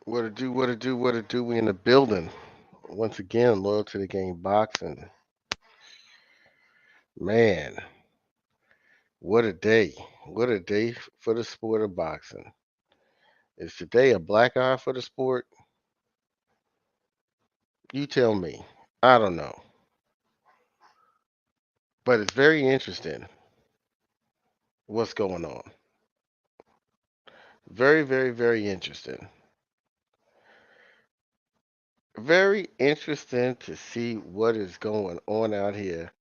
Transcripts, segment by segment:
What to do, what to do, what to do. We in the building. Once again, loyal to the game boxing. Man, what a day. What a day for the sport of boxing. Is today a black eye for the sport? You tell me. I don't know. But it's very interesting what's going on. Very, very, very interesting. Very interesting to see what is going on out here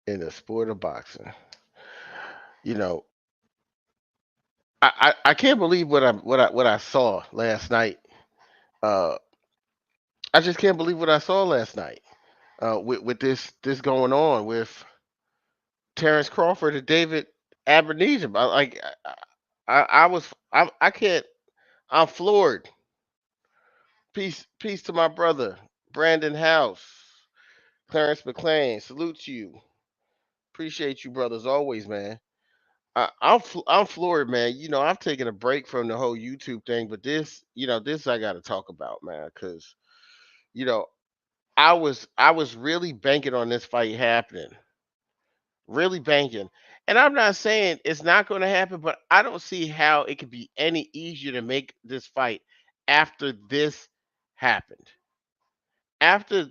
in the sport of boxing. You know, I can't believe what I saw last night. Uh, I just can't believe what I saw last night. With this going on with Terrence Crawford and David Abernathy. I can't. I'm floored. Peace to my brother Brandon House, Clarence McLean. Salute to you. Appreciate you, brothers, always, man. I'm floored, man. I've taken a break from the whole YouTube thing, but this I got to talk about, man, because you know, I was really banking on this fight happening, really banking. And I'm not saying it's not going to happen, but I don't see how it could be any easier to make this fight after this happened. After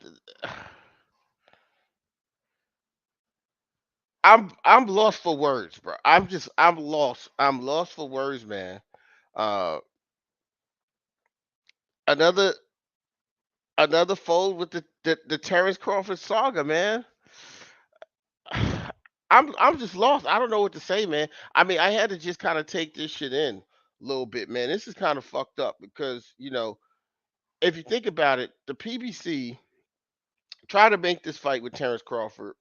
I'm lost for words, bro. I'm lost. I'm lost for words, man. Uh, another another fold with the Terrence Crawford saga, man. I'm just lost. I don't know what to say, man. I mean, I had to just kind of take this shit in a little bit, man. This is kind of fucked up because if you think about it, the PBC tried to make this fight with Terrence Crawford.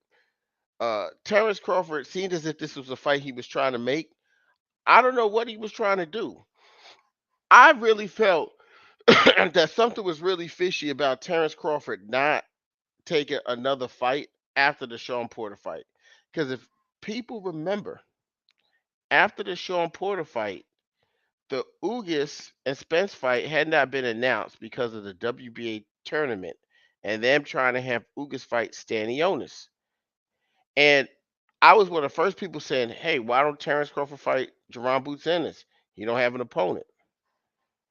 Terrence Crawford seemed as if this was a fight he was trying to make. I don't know what he was trying to do. I really felt that something was really fishy about Terrence Crawford not taking another fight after the Sean Porter fight. Because if people remember, after the Sean Porter fight, the Ugas and Spence fight had not been announced because of the WBA tournament and them trying to have Ugas fight Stanionis. And I was one of the first people saying, hey, why don't Terrence Crawford fight Jerron Boots Ennis? He don't have an opponent.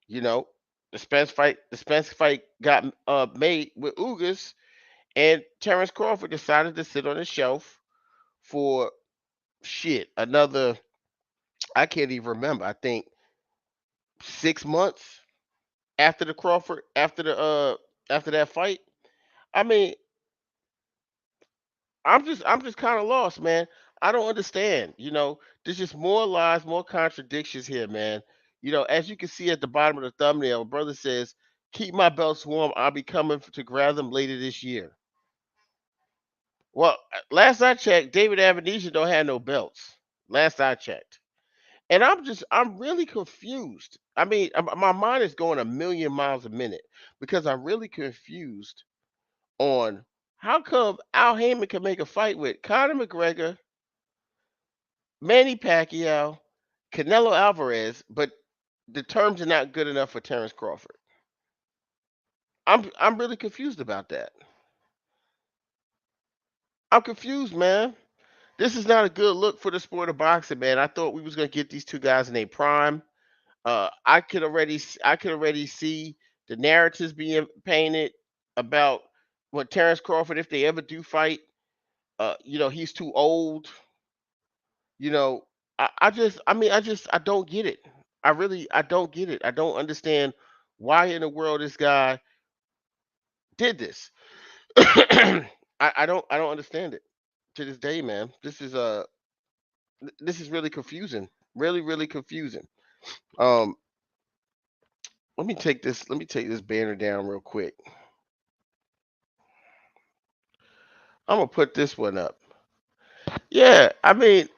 You know, the Spence fight got made with Ugas, and Terrence Crawford decided to sit on the shelf for shit another. I can't even remember. I think 6 months after the Crawford after that fight. I mean, I'm just kind of lost, man. I don't understand. There's just more lies, more contradictions here, man. As you can see at the bottom of the thumbnail, brother says, "Keep my belts warm. I'll be coming to grab them later this year." Well, last I checked, David Avenesian don't have no belts. Last I checked. And I'm really confused. I mean, my mind is going a million miles a minute because I'm really confused on how come Al Heyman can make a fight with Conor McGregor, Manny Pacquiao, Canelo Alvarez, but the terms are not good enough for Terrence Crawford. I'm really confused about that. I'm confused, man. This is not a good look for the sport of boxing, man. I thought we was gonna get these two guys in their prime. I could already see the narratives being painted about what Terrence Crawford, if they ever do fight, he's too old. You know, I don't get it. I don't get it. I don't understand why in the world this guy did this. I don't understand it to this day, man. This is really confusing. Really, really confusing. Um, let me take this banner down real quick. I'm gonna put this one up. Yeah, I mean,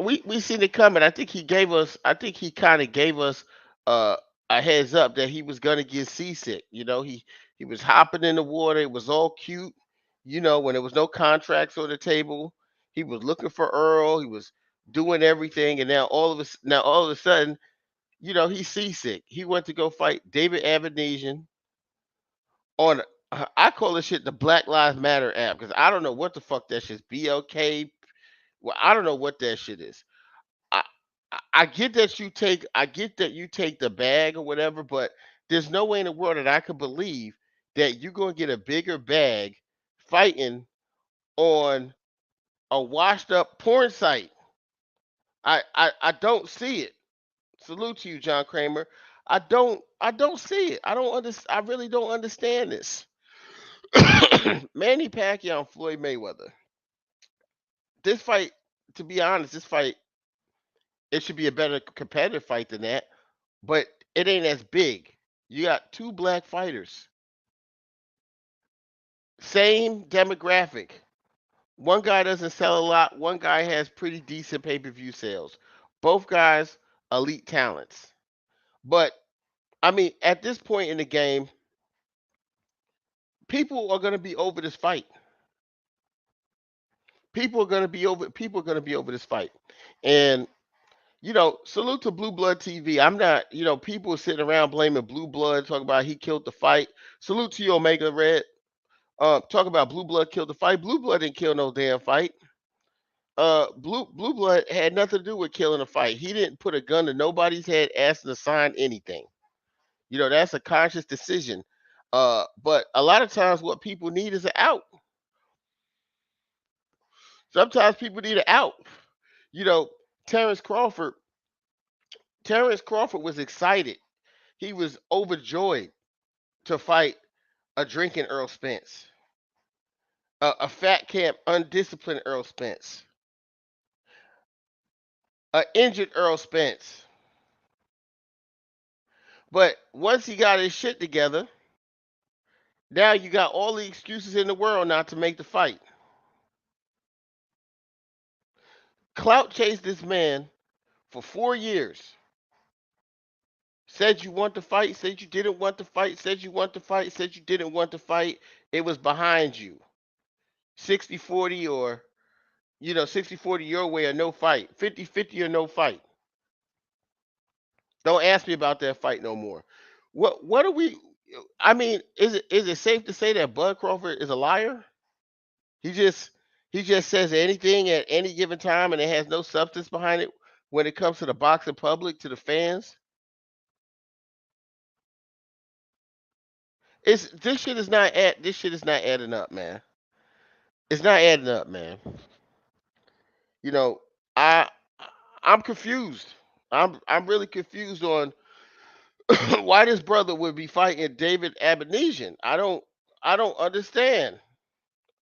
we seen it coming. I think he gave us. I think he kind of gave us uh, a heads up that he was gonna get seasick. He was hopping in the water. It was all cute. When there was no contracts on the table, he was looking for Earl. He was doing everything, and now all of a sudden, He's seasick. He went to go fight David Abernathy on I call this shit the Black Lives Matter app because I don't know what the fuck that shit's BLK. Well, I don't know what that shit is. I I get that you take the bag or whatever, but there's no way in the world that I could believe that you're gonna get a bigger bag fighting on a washed up porn site. I don't see it. Salute to you, John Kramer. I don't see it. I really don't understand this. Manny Pacquiao and Floyd Mayweather. This fight, to be honest, it should be a better competitive fight than that, but it ain't as big. You got two black fighters, same demographic. One guy doesn't sell a lot. One guy has pretty decent pay-per-view sales. Both guys elite talents. But I mean, at this point in the game, people are going to be over this fight. People are going to be over this fight. And salute to Blue Blood TV. I'm not, people sitting around blaming Blue Blood, talking about he killed the fight. Salute to you, Omega Red. Talk about Blue Blood killed the fight. Blue Blood didn't kill no damn fight. Blue Blood had nothing to do with killing a fight. He didn't put a gun to nobody's head, asking to sign anything. That's a conscious decision. But a lot of times, what people need is an out. Sometimes people need an out. You know, Terrence Crawford. Terrence Crawford was excited. He was overjoyed to fight a drinking Earl Spence, a fat camp, undisciplined Earl Spence, a injured Earl Spence. But once he got his shit together, now you got all the excuses in the world not to make the fight. Clout chased this man for 4 years. Said you want to fight, said you didn't want to fight, said you want to fight, said you didn't want to fight. It was behind you. 60-40 or 60-40 your way or no fight. 50-50 or no fight. Don't ask me about that fight no more. What are we I mean, is it safe to say that Bud Crawford is a liar? He just he just says anything at any given time and it has no substance behind it when it comes to the boxing public, to the fans. This shit is not adding up, man. It's not adding up, man. You know, I I'm confused. I'm really confused on why this brother would be fighting David Abernathy. I don't understand.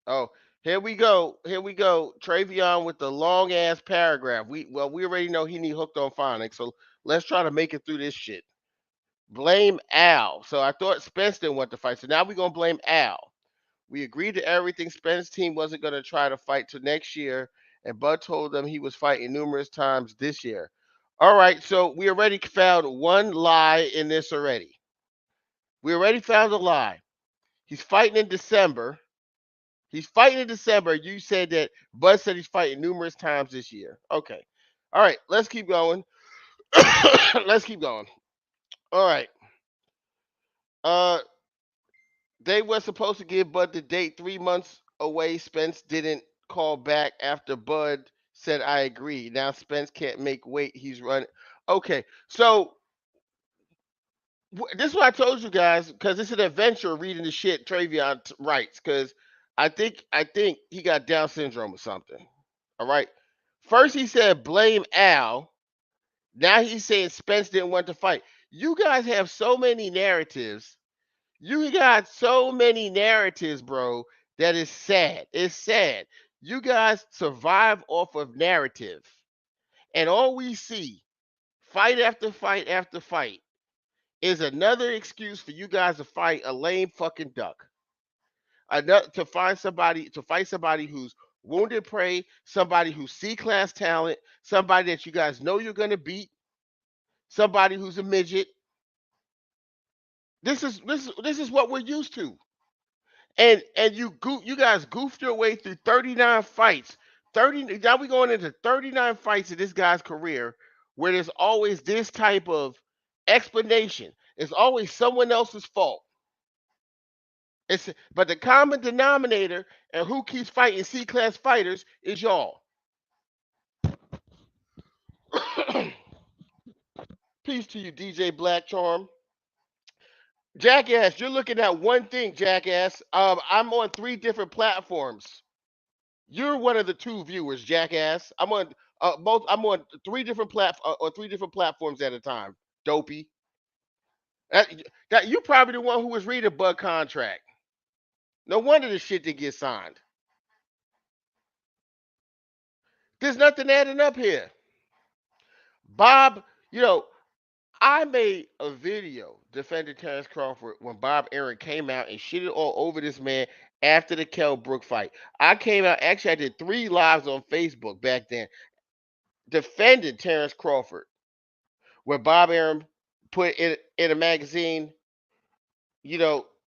Oh, here we go. Here we go. Travion with the long ass paragraph. We already know he need hooked on phonics, so let's try to make it through this shit. Blame Al. So I thought Spence didn't want to fight, so now we're gonna blame Al. We agreed to everything. Spence's team wasn't gonna try to fight till next year, and Bud told them he was fighting numerous times this year. All right, so we already found one lie in this already. We already found a lie. He's fighting in December. He's fighting in December. You said that Bud said he's fighting numerous times this year. Okay. All right, let's keep going. Let's keep going. All right. Uh they were supposed to give Bud the date 3 months away. Spence didn't call back after Bud said I agree. Now Spence can't make weight. He's running. Okay. So this is what I told you guys because it's an adventure reading the shit Travion writes because I think he got Down syndrome or something. All right. First he said blame Al. Now he's saying Spence didn't want to fight. You guys have so many narratives. You got so many narratives, bro. That is sad. It's sad. You guys survive off of narrative, and all we see, fight after fight after fight, is another excuse for you guys to fight a lame fucking duck. Another to fight somebody who's wounded prey, somebody who's C class talent, somebody that you guys know you're gonna beat, somebody who's a midget. This is what we're used to. And you guys goofed your way through 39 fights. 30 now we going into 39 fights in this guy's career where there's always this type of explanation. It's always someone else's fault. But the common denominator and who keeps fighting C class fighters is y'all. Peace to you, DJ Black Charm. Jackass, you're looking at one thing, Jackass. I'm on 3 different platforms. You're one of the 2 viewers, Jackass. I'm on 3 different platforms at a time. Dopey. That, that you probably the one who was reading Bud contract. No wonder the shit didn't get signed. There's nothing adding up here. Bob, you know, I made a video defending Terrence Crawford when Bob Aaron came out and shitted all over this man after the Kell Brook fight. I came out, actually, I did 3 lives on Facebook back then defending Terrence Crawford, where Bob Aaron put in a magazine,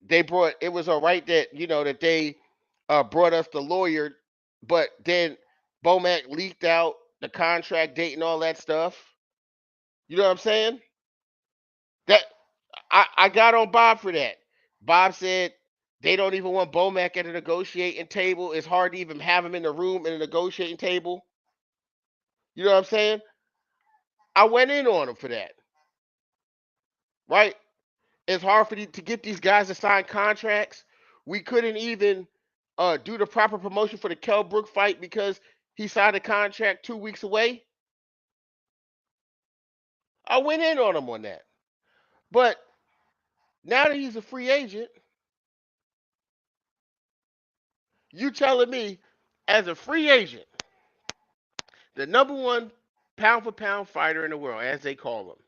they brought it was all right that that they brought us the lawyer, but then Bomac leaked out the contract date and all that stuff. You know what I'm saying? That I got on Bob for that. Bob said they don't even want Bomac at a negotiating table. It's hard to even have him in the room at a negotiating table. You know what I'm saying? I went in on him for that. Right? It's hard to get these guys to sign contracts. We couldn't even do the proper promotion for the Kell Brook fight because he signed a contract 2 weeks away. I went in on him on that. But now that he's a free agent, you telling me as a free agent, the #1 pound for pound fighter in the world, as they call him,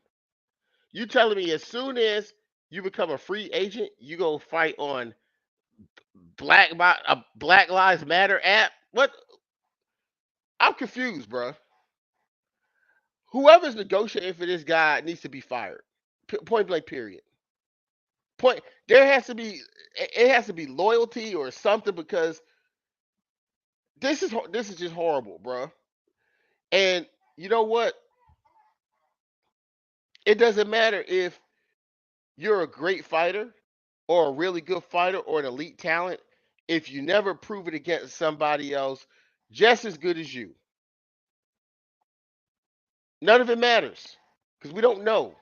you telling me as soon as you become a free agent, you go fight on a Black Lives Matter app? What? I'm confused, bro. Whoever's negotiating for this guy needs to be fired. Point blank. Period. Point. There has to be. It has to be loyalty or something because this is just horrible, bro. And you know what? It doesn't matter if you're a great fighter or a really good fighter or an elite talent if you never prove it against somebody else just as good as you. None of it matters because we don't know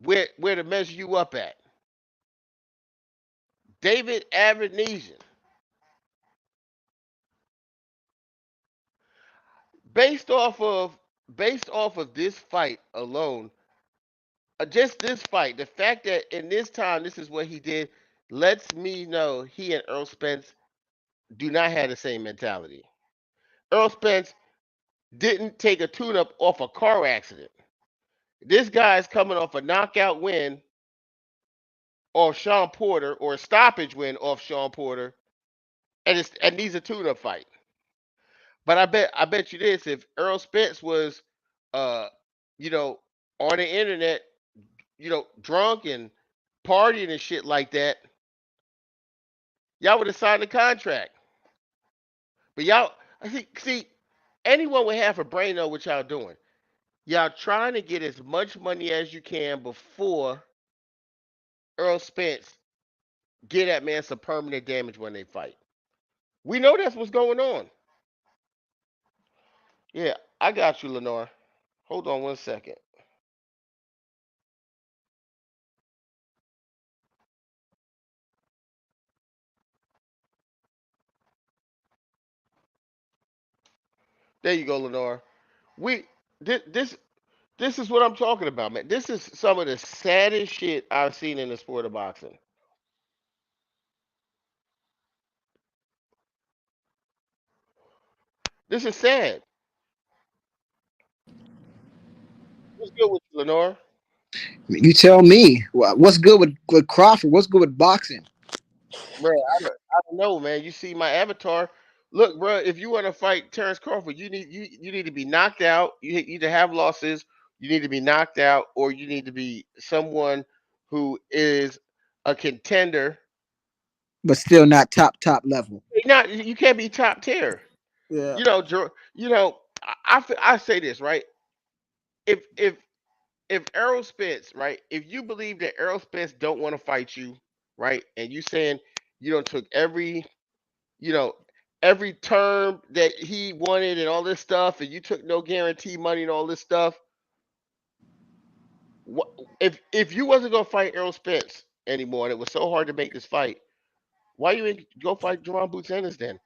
where to measure you up at. David Avanesian, based off of this fight alone, just this fight, the fact that in this time this is what he did lets me know he and Earl Spence do not have the same mentality. Earl Spence didn't take a tune-up off a car accident. This guy is coming off a knockout win off Sean Porter or a stoppage win off Sean Porter, and needs a tune-up fight. But I bet you this: if Earl Spence was, uh, you know, on the internet, drunk and partying and shit like that, y'all would have signed the contract. But y'all, see, anyone with half a brain know what y'all doing. Y'all trying to get as much money as you can before Earl Spence get that man some permanent damage when they fight. We know that's what's going on. Yeah, I got you, Lenore. Hold on 1 second. There you go, Lenore. We this this is what I'm talking about, man. This is some of the saddest shit I've seen in the sport of boxing. This is sad. What's good with you, Lenore? You tell me what's good with Crawford. What's good with boxing? Bro, I don't know, man. You see my avatar. Look, bro, if you want to fight Terrence Crawford, you need to be knocked out. You either have losses, you need to be knocked out, or you need to be someone who is a contender. But still not top level. Not you can't be top tier. Yeah. You know, I say this right. If if Errol Spence, right? If you believe that Errol Spence don't want to fight you, right? And you saying you don't took you know, every term that he wanted and all this stuff, and you took no guarantee money and all this stuff. What if you wasn't gonna fight Errol Spence anymore, and it was so hard to make this fight? Why you didn't go fight Jerron Boots Ennis then?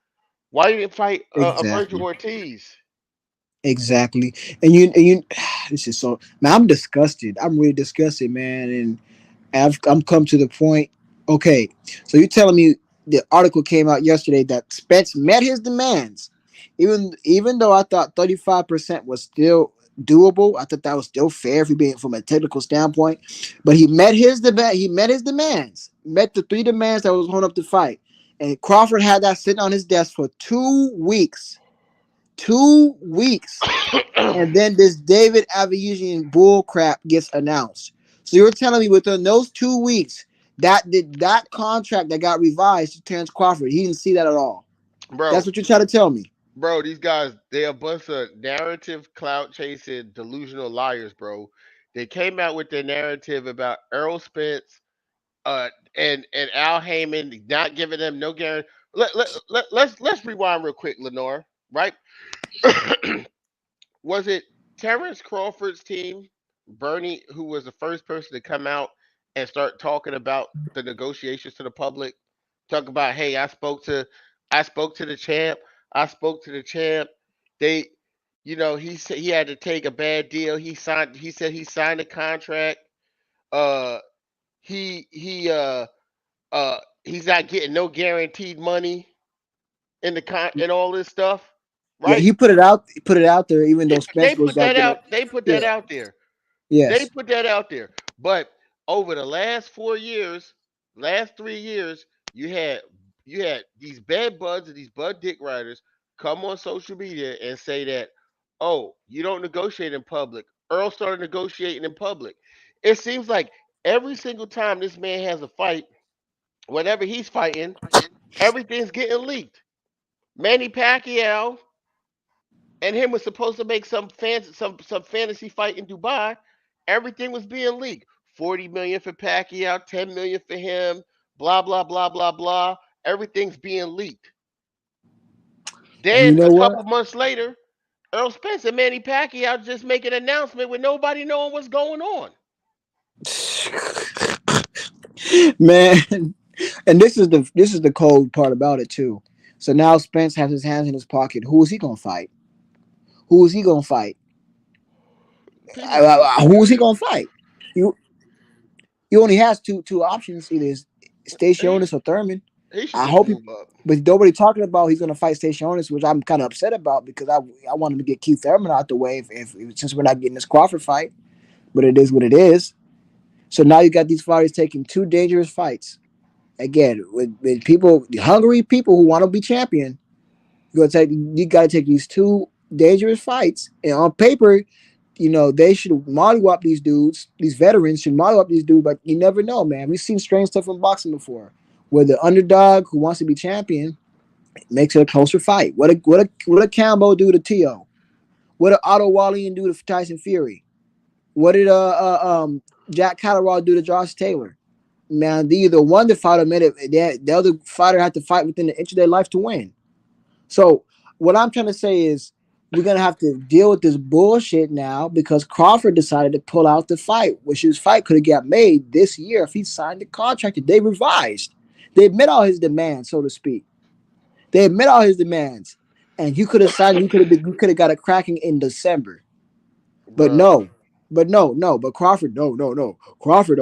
Why you didn't fight a Virgil Exactly. Ortiz? Exactly. And you this is so man, I'm disgusted. I'm really disgusted, man. And I'm come to the point. Okay, so you're telling me the article came out yesterday that Spence met his demands, even though I thought 35% was still doable. I thought that was still fair if you're being from a technical standpoint. But he met his demand. He met his demands. Met the three demands that was holding up the fight. And Crawford had that sitting on his desk for 2 weeks. 2 weeks. And then this David Aviasian bull crap gets announced. So you're telling me within those 2 weeks that contract that got revised to Terrence Crawford, he didn't see that at all. That's bro, what you're trying to tell me. bro, these guys, they a bunch of narrative clout chasing delusional liars, bro. They came out with their narrative about Errol Spence, and Al Heyman not giving them no guarantee. Let's rewind real quick, Lenore. Right? Was it Terrence Crawford's team, Bernie, who was the first person to come out and start talking about the negotiations to the public? Talk about, hey, I spoke to the champ, I spoke to the champ. They, he said he had to take a bad deal. He said he signed a contract. Uh, he's not getting no guaranteed money in the and all this stuff, Yeah, right? he put it out there, even though They Spence was put like, that gonna, out. They put that yeah, out there. They yes. put that out there. But over the last 4 years, last 3 years, you had you had these bad buds and these bud dick riders come on social media and say that, oh, you don't negotiate in public. Earl started negotiating in public. It seems like every single time this man has a fight, whenever he's fighting, everything's getting leaked. Manny Pacquiao and him was supposed to make some fantasy fight in Dubai. Everything was being leaked. 40 million for Pacquiao, 10 million for him, blah blah blah blah blah. Everything's being leaked. And you Then know a what? couple months later, Earl Spence and Manny Pacquiao just make an announcement with nobody knowing what's going on. Man, and this is the cold part about it too. So now Spence has his hands in his pocket. Who is he gonna fight? Who is he gonna fight? PBC, Who is he gonna fight? You he only has two options. Either he Stacionis or Thurman. he should I just hope he, move up. but nobody talking about he's gonna fight Stacionis, which I'm kind of upset about because I want him to get Keith Thurman out the way since we're not getting this Crawford fight. But it is what it is. So now you got these fighters taking two dangerous fights again with people, hungry people who want to be champion. You got to take these two dangerous fights, and on paper, they should mollywop these dudes. These veterans should mollywop these dudes, but you never know, man. We've seen strange stuff in boxing before, where the underdog who wants to be champion makes it a closer fight. What a Cambo do to Tio? What did Otto Wallian do to Tyson Fury? What did Jack Catterall do to Josh Taylor? Man, they either one the fighter made it. The other fighter had to fight within the inch of their life to win. So what I'm trying to say is we're gonna have to deal with this bullshit now because Crawford decided to pull out the fight, which his fight could have got made this year if he signed the contract that they revised. They admit all his demands, so to speak. They admit all his demands, and you could have signed. You could have got a cracking in December. But Bruh. no, no. But Crawford, no. Crawford,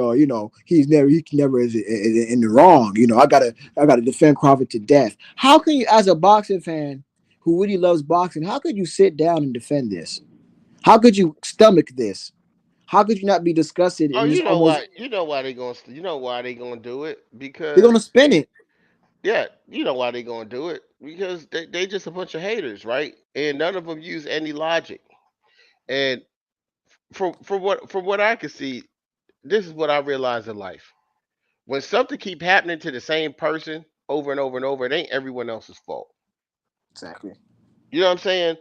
he never is in the wrong. I gotta defend Crawford to death. How can you, as a boxing fan who really loves boxing, how could you sit down and defend this? How could you stomach this? How could you not be disgusted Oh, and just almost you know why they gonna do it they're because gonna spin it? yeah, you know why they gonna do it because they just a bunch of haters, right? And none of them use any logic. And from what I can see, this is what I realize in life. When something keep happening to the same person over and over and over, it ain't everyone else's fault. Exactly. You know what I'm saying?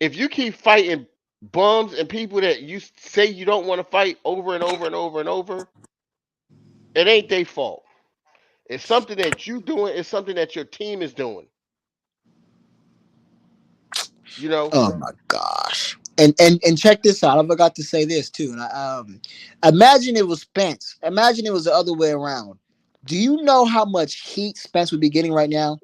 If you keep fighting Bums and people that you say you don't want to fight over and over and over and over, it ain't their fault. It's something that you doing. It's something that your team is doing. You know. Oh my gosh. And check this out. I forgot to say this too. And imagine it was Spence. Imagine it was the other way around. Do you know how much heat Spence would be getting right now?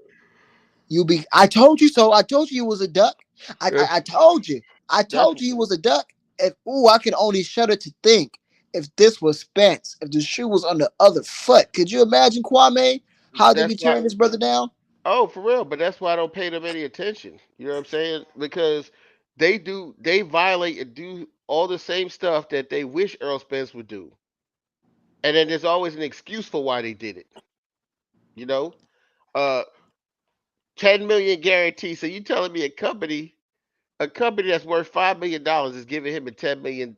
You be. I told you so. I told you he was a duck. I That's told you. I that's told you he was a duck. If I can only shudder to think if this was Spence, if the shoe was on the other foot. Could you imagine Kwame how they that's be why. tearing this brother down? Oh, for real. But that's why I don't pay them any attention. You know what I'm saying? Because they violate and do all the same stuff that they wish Earl Spence would do, and then there's always an excuse for why they did it. You know, uh, 10 million guarantee. So you telling me a company that's worth $5 million is giving him a $10 million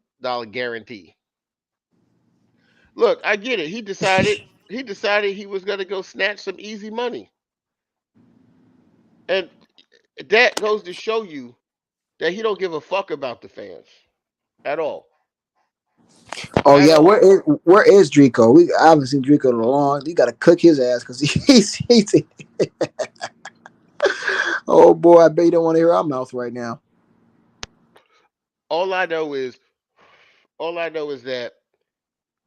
guarantee? Look, I get it. He decided he was gonna go snatch some easy money, and that goes to show you that he don't give a fuck about the fans at all, Oh at yeah, all. where is Drico? I haven't seen Drico in a long. You got to cook his ass because he's oh boy, I bet you don't want to hear our mouth right now. All I know is, all I know is that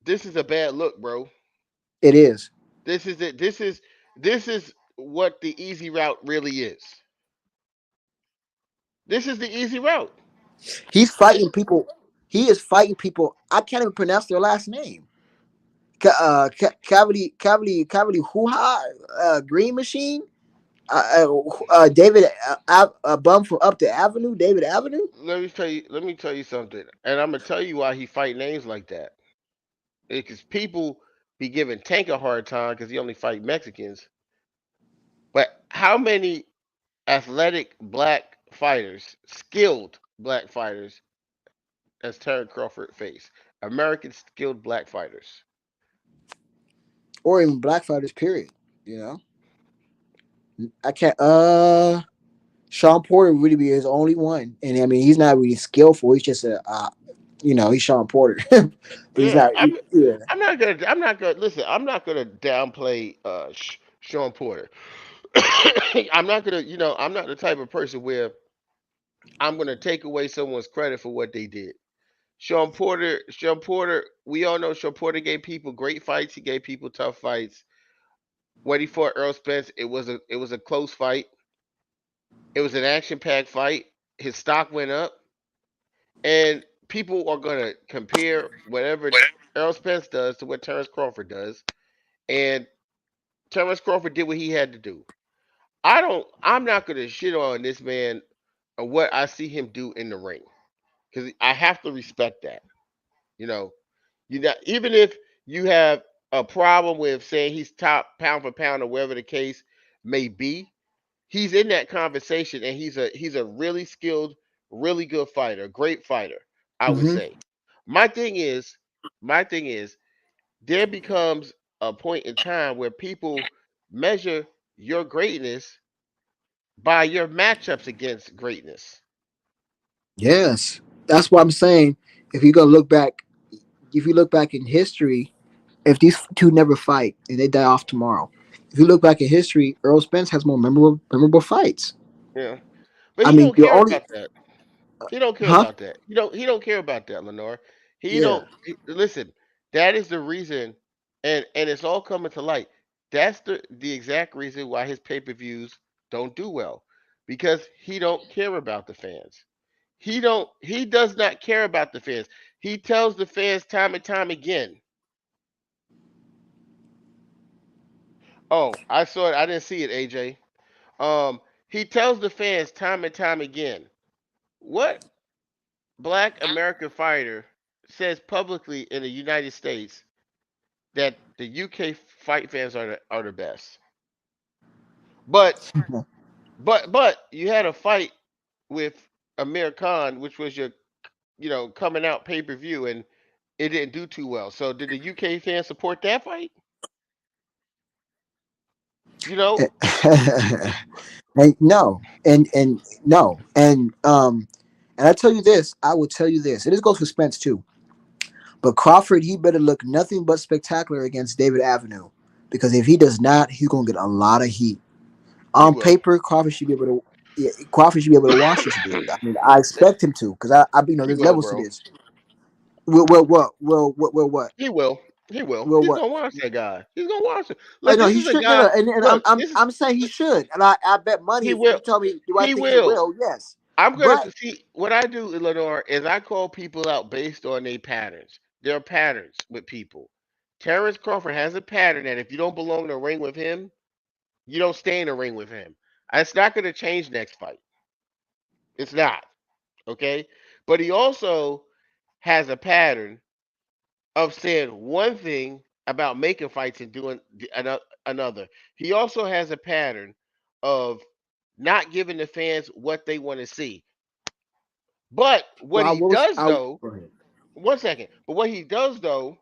this is a bad look, bro. It is. This is it. This is what the easy route really is. This is the easy route. He's It, fighting people. He is fighting people. I can't even pronounce their last name. Cavity Hoo-ha, Green Machine. David, bum from up the Avenue. David Avenue. let me tell you something, and I'm gonna tell you why he fight names like that. Because people be giving Tank a hard time because he only fight Mexicans. But how many athletic black fighters, skilled black fighters, as Terry Crawford face? American skilled black fighters. Or even black fighters. Period. You know, I can't. Sean Porter really be his only one, and I mean he's not really skillful. He's just he's Sean Porter, but he's Yeah, not. Yeah. I'm not gonna listen. I'm not gonna downplay Sean Porter. I'm not the type of person where I'm gonna take away someone's credit for what they did. Sean Porter, we all know Sean Porter gave people great fights. He gave people tough fights. When he fought Earl Spence, it was a close fight. It was an action packed fight. His stock went up, and people are gonna compare whatever Earl Spence does to what Terrence Crawford does, and Terrence Crawford did what he had to do. I'm not gonna shit on this man or what I see him do in the ring because I have to respect that. You know, even if you have a problem with saying he's top pound for pound or whatever the case may be, he's in that conversation and he's a really skilled, really good fighter, great fighter, I would Hmm. say. My thing is, my thing is, there becomes a point in time where people measure your greatness by your matchups against greatness. Yes, that's what I'm saying. If you go look back, if you look back in history, if these two never fight and they die off tomorrow, if you look back in history, Earl Spence has more memorable fights. Yeah. But I he mean, don't the care only about that. He don't care huh? about that. He don't care about that, Lenore. He Yeah. don't listen. That is the reason, and it's all coming to light. That's the exact reason why his pay-per-views don't do well, because he don't care about the fans. He does not care about the fans. He tells the fans time and time again. Oh, I saw it. I didn't see it, AJ. He tells the fans time and time again, what black American fighter says publicly in the United States that the UK fight fans are the best. But but you had a fight with Amir Khan, which was your coming out pay-per-view, and it didn't do too well. So did the UK fans support that fight? You know? and no, and no, and And I tell you this, I will tell you this, and this goes for Spence too. But Crawford, he better look nothing but spectacular against David Avenue, because if he does not, he's gonna get a lot of heat. He On will. paper, Crawford should be able to. Yeah, Crawford should be able to wash this dude. I mean, I expect him to, because He there's will, levels to bro. this. What? He will. He will. Well, He's what? gonna watch that guy. He's gonna watch it. I Look, know this he is a should. No, guy. no, and Look, this is I'm saying he should, and I bet money he if will. you tell me, do I He think he will. will? Yes, I'm gonna but see what I do, Lenore, is I call people out based on their patterns. There are patterns with people. Terrence Crawford has a pattern that if you don't belong in a ring with him, you don't stay in a ring with him. It's not gonna change next fight. It's not. Okay? But he also has a pattern of saying one thing about making fights and doing another. He also has a pattern of not giving the fans what they want to see. But what well, he does I though, go ahead. one second. But what he does though,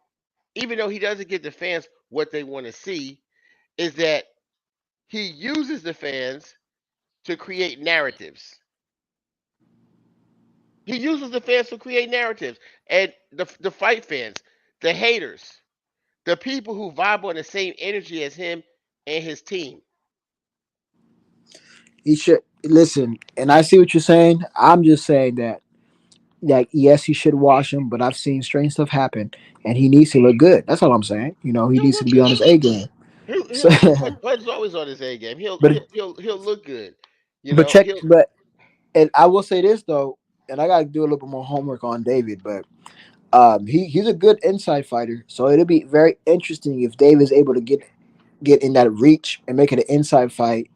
even though he doesn't give the fans what they want to see, is that he uses the fans to create narratives. He uses the fans to create narratives, and the fight fans, the haters, the people who vibe on the same energy as him and his team. He should listen, and I see what you're saying. I'm just saying that, like, yes, he should wash him, but I've seen strange stuff happen, and he needs to look good. That's all I'm saying. He He'll needs to look be on good. his A game. So, Bud's always on his A game. He'll but he'll he'll he'll look good. You but know check, he'll. but and I will say this though, and I got to do a little bit more homework on David, but he's a good inside fighter, so it'll be very interesting if Dave is able to get in that reach and make it an inside fight.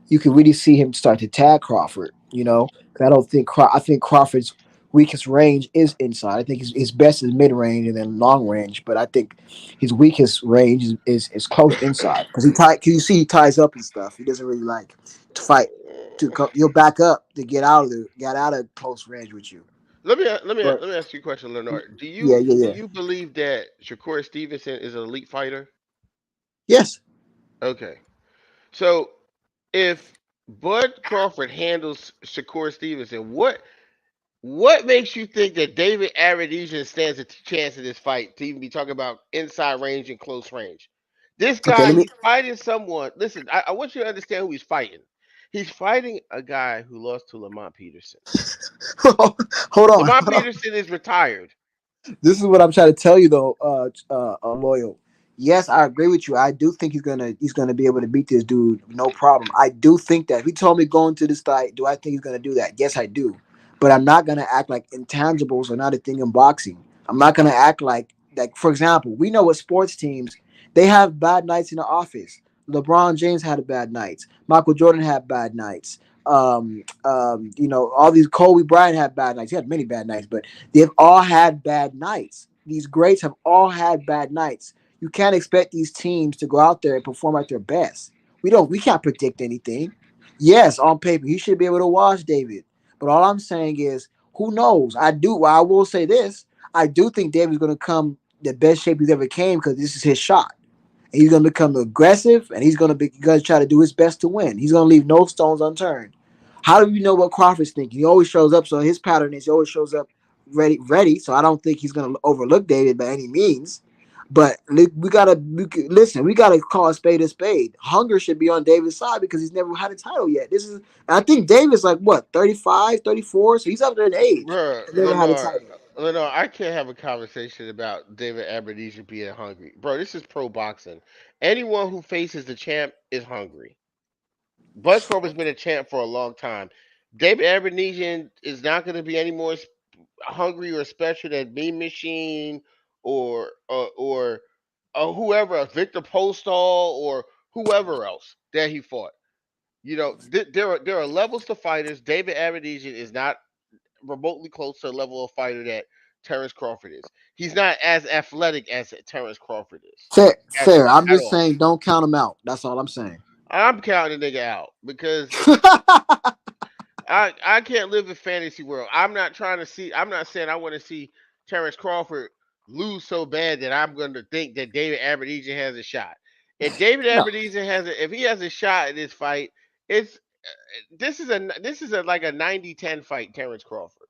You can really see him start to tag Crawford. 'Cause I don't think I think Crawford's weakest range is inside. I think his best is mid range and then long range, but I think his weakest range is close inside because Cause you see he ties up and stuff. He doesn't really like to fight. He'll back up to get out of close range with you. Let But me ask you a question, Leonard. yeah, Do yeah. you believe that Shakur Stevenson is an elite fighter? Yes. Okay, so if Bud Crawford handles Shakur Stevenson, what makes you think that David Aradesian stands a chance in this fight to even be talking about inside range and close range? This Okay. guy, he's fighting someone. Listen, I want you to understand who he's fighting. He's fighting a guy who lost to Lamont Peterson. Hold on. Lamont Hold on. Peterson is retired. This is what I'm trying to tell you though, loyal. Yes, I agree with you. I do think he's gonna be able to beat this dude, no problem. I do think that. If he told me going to this fight, do I think he's gonna do that? Yes, I do. But I'm not gonna act like intangibles are not a thing in boxing. I'm not gonna act like for example, we know what sports teams they have bad nights in the office. LeBron James had a bad nights. Michael Jordan had bad nights. All these Kobe Bryant had bad nights. He had many bad nights, but they've all had bad nights. These greats have all had bad nights. You can't expect these teams to go out there and perform at their best. We can't predict anything. Yes, on paper, he should be able to watch David. But all I'm saying is, who knows? I will say this. I do think David's gonna come the best shape he's ever came because this is his shot. And he's gonna become aggressive and he's gonna try to do his best to win. He's gonna leave no stones unturned. How do you know what Crawford's thinking? He always shows up, so his pattern is he always shows up ready. So I don't think he's gonna overlook David by any means. But listen. We gotta call a spade a spade. Hunger should be on David's side because he's never had a title yet. I think David's like what 35, 34, so he's up there in age. Bruh, He's never had a title. Lenore, I can't have a conversation about David Aberdeen being hungry. Bro, this is pro boxing. Anyone who faces the champ is hungry. Bud Crawford's been a champ for a long time. David Aberdeen is not going to be any more hungry or special than Mean Machine or whoever, Victor Postol or whoever else that he fought. There are levels to fighters. David Aberdeen is not remotely close to the level of fighter that Terrence Crawford is. He's not as athletic as Terrence Crawford is Fair, at, fair. I'm at just all. saying, don't count him out. That's all I'm saying. I'm counting the nigga out because I can't live in fantasy world. I'm not trying to see. I'm not saying I want to see Terrence Crawford lose so bad that I'm going to think that David Aberdeen has a shot. If David No, Aberdeen if he has a shot in this fight, it's this is a like a 90-10 fight, Terrence Crawford.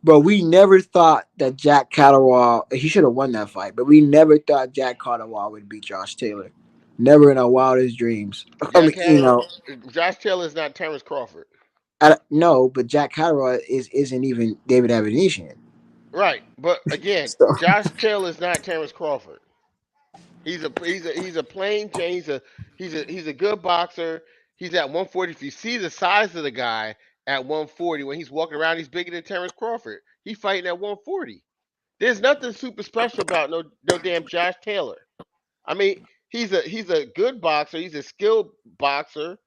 But we never thought that Jack Catterwall, he should have won that fight, but we never thought Jack Catterwall would beat Josh Taylor. Never in our wildest dreams. I Jack mean, Catterall, Josh Taylor is not Terrence Crawford. no, but Jack Catterwall isn't even David Avenesian. Right, but again, So Josh Taylor is not Terrence Crawford. He's a plain Jane. He's a good boxer. He's at 140. If you see the size of the guy at 140 when he's walking around, he's bigger than Terrence Crawford. He's fighting at 140. There's nothing super special about no damn Josh Taylor. I mean, he's a good boxer. He's a skilled boxer.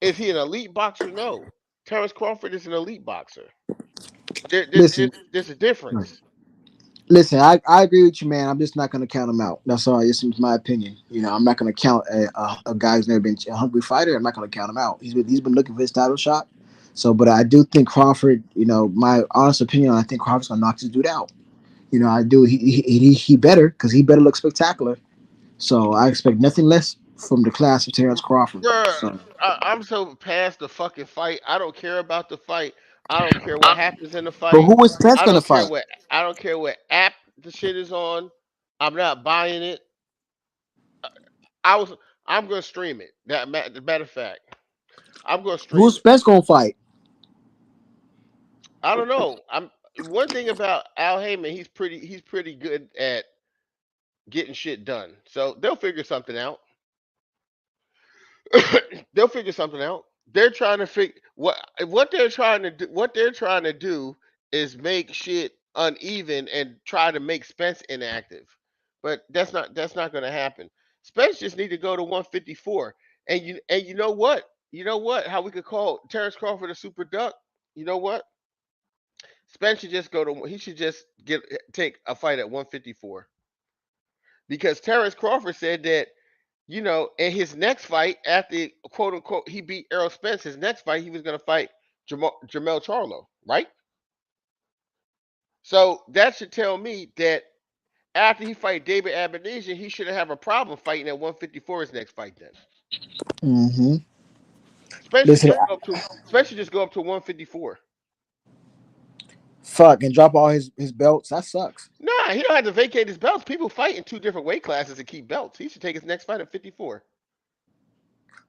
Is he an elite boxer? No. Terrence Crawford is an elite boxer. listen, There's a difference. listen. I agree with you, man. I'm just not going to count him out. That's all. This is my opinion. I'm not going to count a guy who's never been a hungry fighter. I'm not going to count him out. He's been looking for his title shot. So, but I do think Crawford. My honest opinion. I think Crawford's going to knock this dude out. I do. He better because he better look spectacular. So I expect nothing less from the class of Terrence Crawford. Bruh, So, I'm so past the fucking fight. I don't care about the fight. I don't care what happens in the but fight. who was Spence I going to don't care fight? what I don't care what app the shit is on. I'm not buying it. I was I'm gonna stream it. Matter of fact, I'm gonna Who's stream it. Spence going to fight? I don't know. I'm one thing about Al Heyman. He's pretty good at getting shit done. So they'll figure something out. They'll figure something out. They're trying to figure what they're trying to do. What they're trying to do is make shit uneven and try to make Spence inactive. But that's not going to happen. Spence just need to go to 154. And you know what? You know what? How we could call Terrence Crawford a super duck? You know what? Spence should just go to. He should just take a fight at 154 because Terrence Crawford said that in his next fight, after quote unquote he beat Errol Spence, his next fight he was going to fight Jamel Charlo, right? So that should tell me that after he fight David Abenesian, he shouldn't have a problem fighting at 154 his next fight. Then Mm-hmm. Spence should Listen, just go up to 154. fuck, and drop all his belts. That sucks. Nah, he don't have to vacate his belts. People fight in two different weight classes to keep belts. He should take his next fight at 54.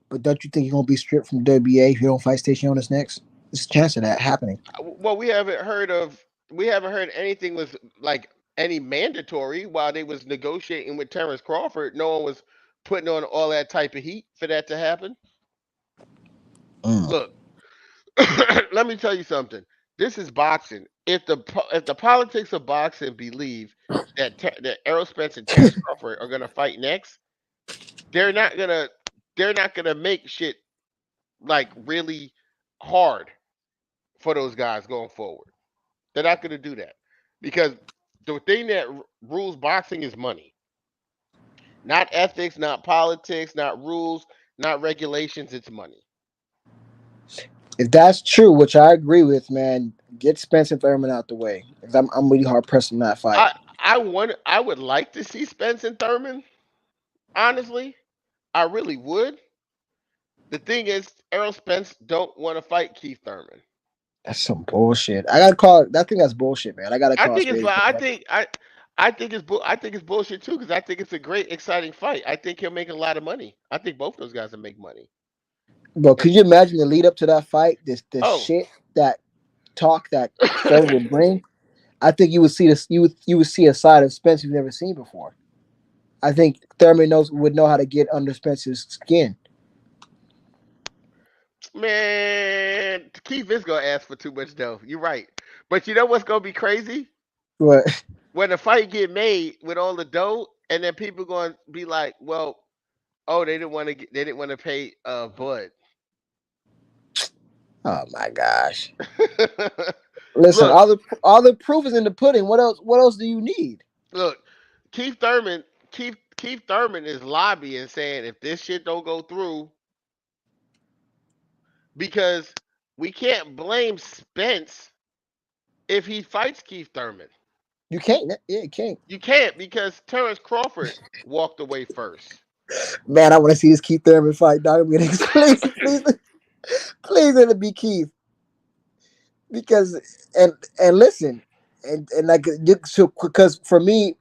But don't you think he's gonna be stripped from WBA if he don't fight Station on next? There's a chance of that happening. Well, we haven't heard anything was like any mandatory while they was negotiating with Terrence Crawford. No one was putting on all that type of heat for that to happen. Mm. Look, let me tell you something. This is boxing. If the politics of boxing believe that Errol Spence and Terrence Crawford are gonna fight next, they're not gonna they're not gonna make shit like really hard for those guys going forward. They're not going to do that because the thing that rules boxing is money, not ethics, not politics, not rules, not regulations. It's money. If that's true, which I agree with, man, get Spencer Thurman out the way. 'Cause I'm really hard pressed in that fight. I would like to see Spence and Thurman. Honestly, I really would. The thing is, Errol Spence don't want to fight Keith Thurman. That's some bullshit. I gotta call it. I think that's bullshit, man. I gotta I call it think it's straight. I think it's bullshit too because I think it's a great exciting fight. I think he'll make a lot of money. I think both those guys will make money. But could you imagine the lead up to that fight? The Oh, shit that talk that Thurman would bring. I think you would see this. You would see a side of Spence you've never seen before. I think Thurman would know how to get under Spence's skin. man, Keith is gonna ask for too much dough. You're right, but you know what's gonna be crazy? But When the fight get made with all the dough, and then people gonna be like, "Well, oh, they didn't want to pay Bud." oh my gosh! Listen, Look, all the proof is in the pudding. What else? What else do you need? look, Keith Thurman, Keith Thurman is lobbying, saying if this shit don't go through, because we can't blame Spence if he fights Keith Thurman. You can't. Yeah, you can't. You can't because Terrence Crawford walked away first. Man, I want to see this Keith Thurman fight, dog. Please, please, please let it be Keith. because and listen, and like so because for me,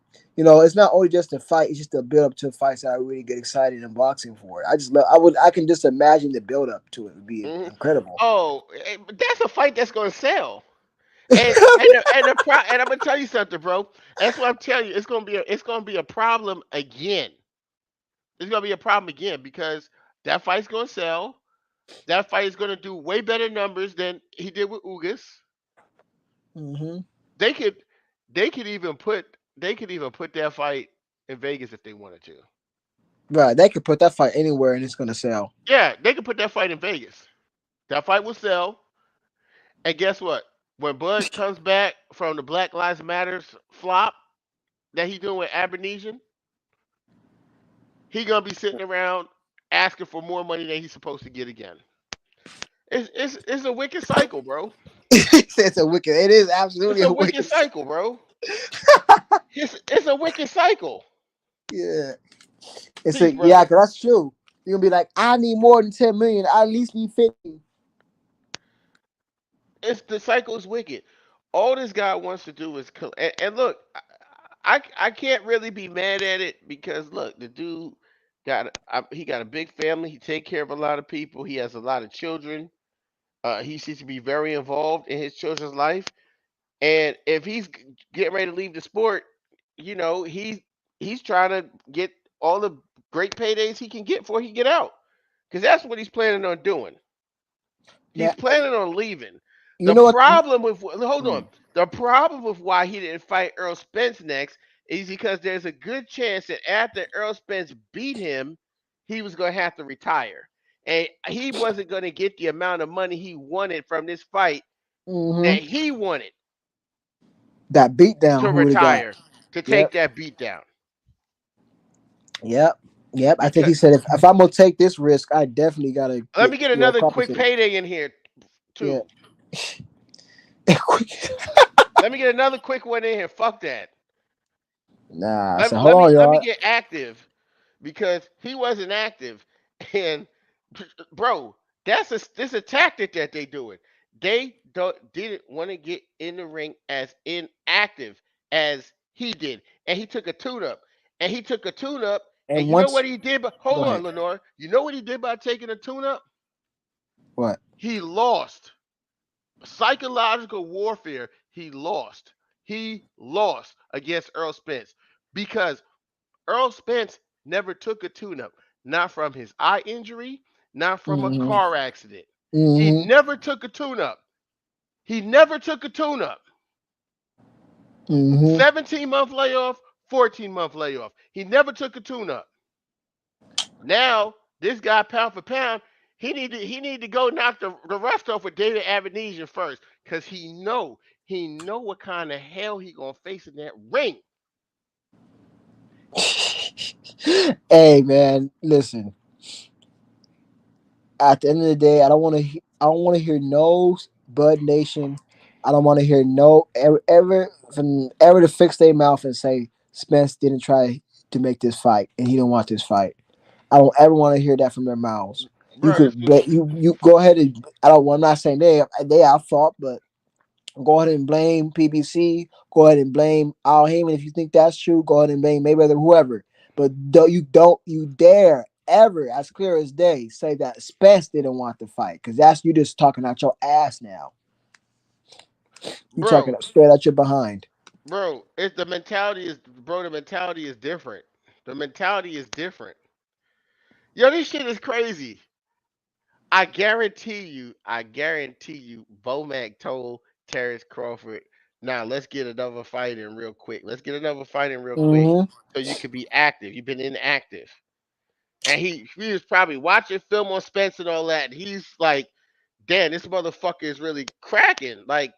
it's not only just a fight; it's just the build up to fights that I really get excited in boxing for. I just love. I can just imagine the build up to it would be Hmm. incredible. Oh, but that's a fight that's gonna sell. And I'm gonna tell you something, bro. That's what I'm telling you. It's gonna be a problem again. It's gonna be a problem again because that fight's gonna sell. That fight is gonna do way better numbers than he did with Ugas. Hmm. They could they could even put that fight in Vegas if they wanted to. Right, they could put that fight anywhere and it's gonna sell. Yeah, they could put that fight in Vegas. That fight will sell. And guess what? When Bud comes back from the Black Lives Matters flop that he doing with Abernesian, he gonna be sitting around asking for more money than he's supposed to get again. It's a wicked cycle, bro. It's a wicked. It is It's absolutely a a wicked wicked. cycle, bro. It's a wicked cycle. Yeah, it's Peace, a yeah. brother. 'Cause that's true. You're gonna be like, I need more than 10 million. I at least need 50. It's the cycle is wicked. All this guy wants to do is and look, I can't really be mad at it because look, the dude he got a big family. He take care of a lot of people. He has a lot of children. He seems to be very involved in his children's life. And if he's getting ready to leave the sport, he's trying to get all the great paydays he can get before he get out, because that's what he's planning on doing. Man, He's planning on leaving. you The know what? problem with hold Hmm. on, the problem with why he didn't fight Earl Spence next is because there's a good chance that after Earl Spence beat him, he was going to have to retire, and he wasn't going to get the amount of money he wanted from this fight Hmm. that he wanted That beat down. to Who would have got? retire, to take Yep. that beat down. Yep. Yep. I think Because he said if I'm gonna take this risk, I definitely gotta let get me get another quick compensated. payday in here Yeah. too. Let me get another quick one in here. Fuck that. Nah. Let So me hold let me on, let me y'all. get active because he wasn't active. And bro, this a tactic that they doing. They didn't want to get in the ring as inactive as he did, and he took a tune up, and he took a tune up, and And you know once, what he did? But go hold on, ahead. Lenore, you know what he did by taking a tune up? What? He lost. Psychological warfare. He lost. He lost against Earl Spence because Earl Spence never took a tune up, not from his eye injury, not from a Hmm. car accident. He Hmm. never took a tune up. He never took a tune up. Hmm. 17-month layoff, 14-month layoff. He never took a tune up. Now, this guy pound for pound, he need to go knock the rust off with David Avenesian first, cause he know what kind of hell he gonna face in that ring. Hey man, listen. At the end of the day, I don't want to. I don't want to hear no Bud Nation. I don't want to hear no ever to fix their mouth and say Spence didn't try to make this fight and he don't want this fight. I don't ever want to hear that from their mouths. You Bro, could you go ahead and I don't. Well, I'm not saying they are fault, but go ahead and blame PBC. Go ahead and blame Al Heyman if you think that's true. Go ahead and blame Mayweather, whoever. But don't you dare ever, as clear as day, say that Spence didn't want the fight because that's you just talking out your ass now. You talking bro, straight out your behind. it's the mentality is different. The mentality is different. Yo, this shit is crazy. I guarantee you, Bomac told Terrence Crawford, now let's get another fight in real quick. Let's get another fight in real quick Mm-hmm. so you can be active. You've been inactive. And he was probably watching film on Spence and all that. And he's like, damn, this motherfucker is really cracking. Like,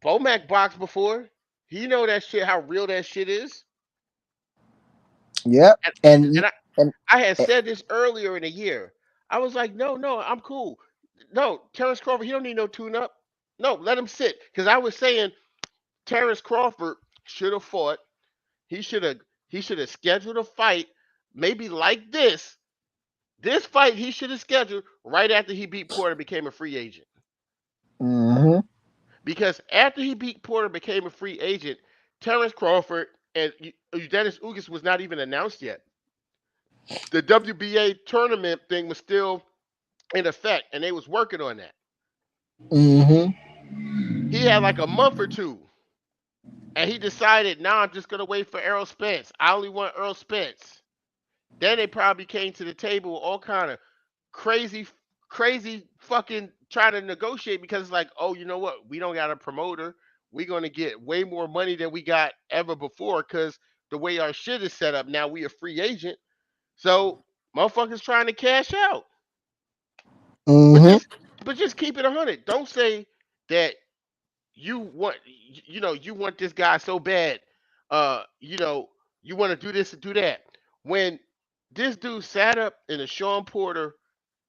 Bomac boxed before. He know that shit, how real that shit is. Yep. And, And and and I had said this earlier in the year. I was like, no, no, I'm cool. No, Terrence Crawford, he don't need no tune up. No, let him sit. Because I was saying Terrence Crawford should have fought. He should have scheduled a fight, maybe like this. This fight he should have scheduled right after he beat Porter and became a free agent. mm-hmm. because after he beat Porter, became a free agent. Terrence Crawford and Dennis Ugas was not even announced yet. The WBA tournament thing was still in effect, and they was working on that. Mm-hmm. He had like a month or two, and he decided, "Now I'm just gonna wait for Errol Spence. I only want Earl Spence." Then they probably came to the table with all kind of crazy, crazy fucking trying to negotiate because it's like, oh, you know what? We don't got a promoter. We're gonna get way more money than we got ever before because the way our shit is set up now, we a free agent. So motherfuckers trying to cash out. But Mm-hmm. just keep it 100. Don't say that you want this guy so bad. You know, you want to do this and do that. When this dude sat up in a Sean Porter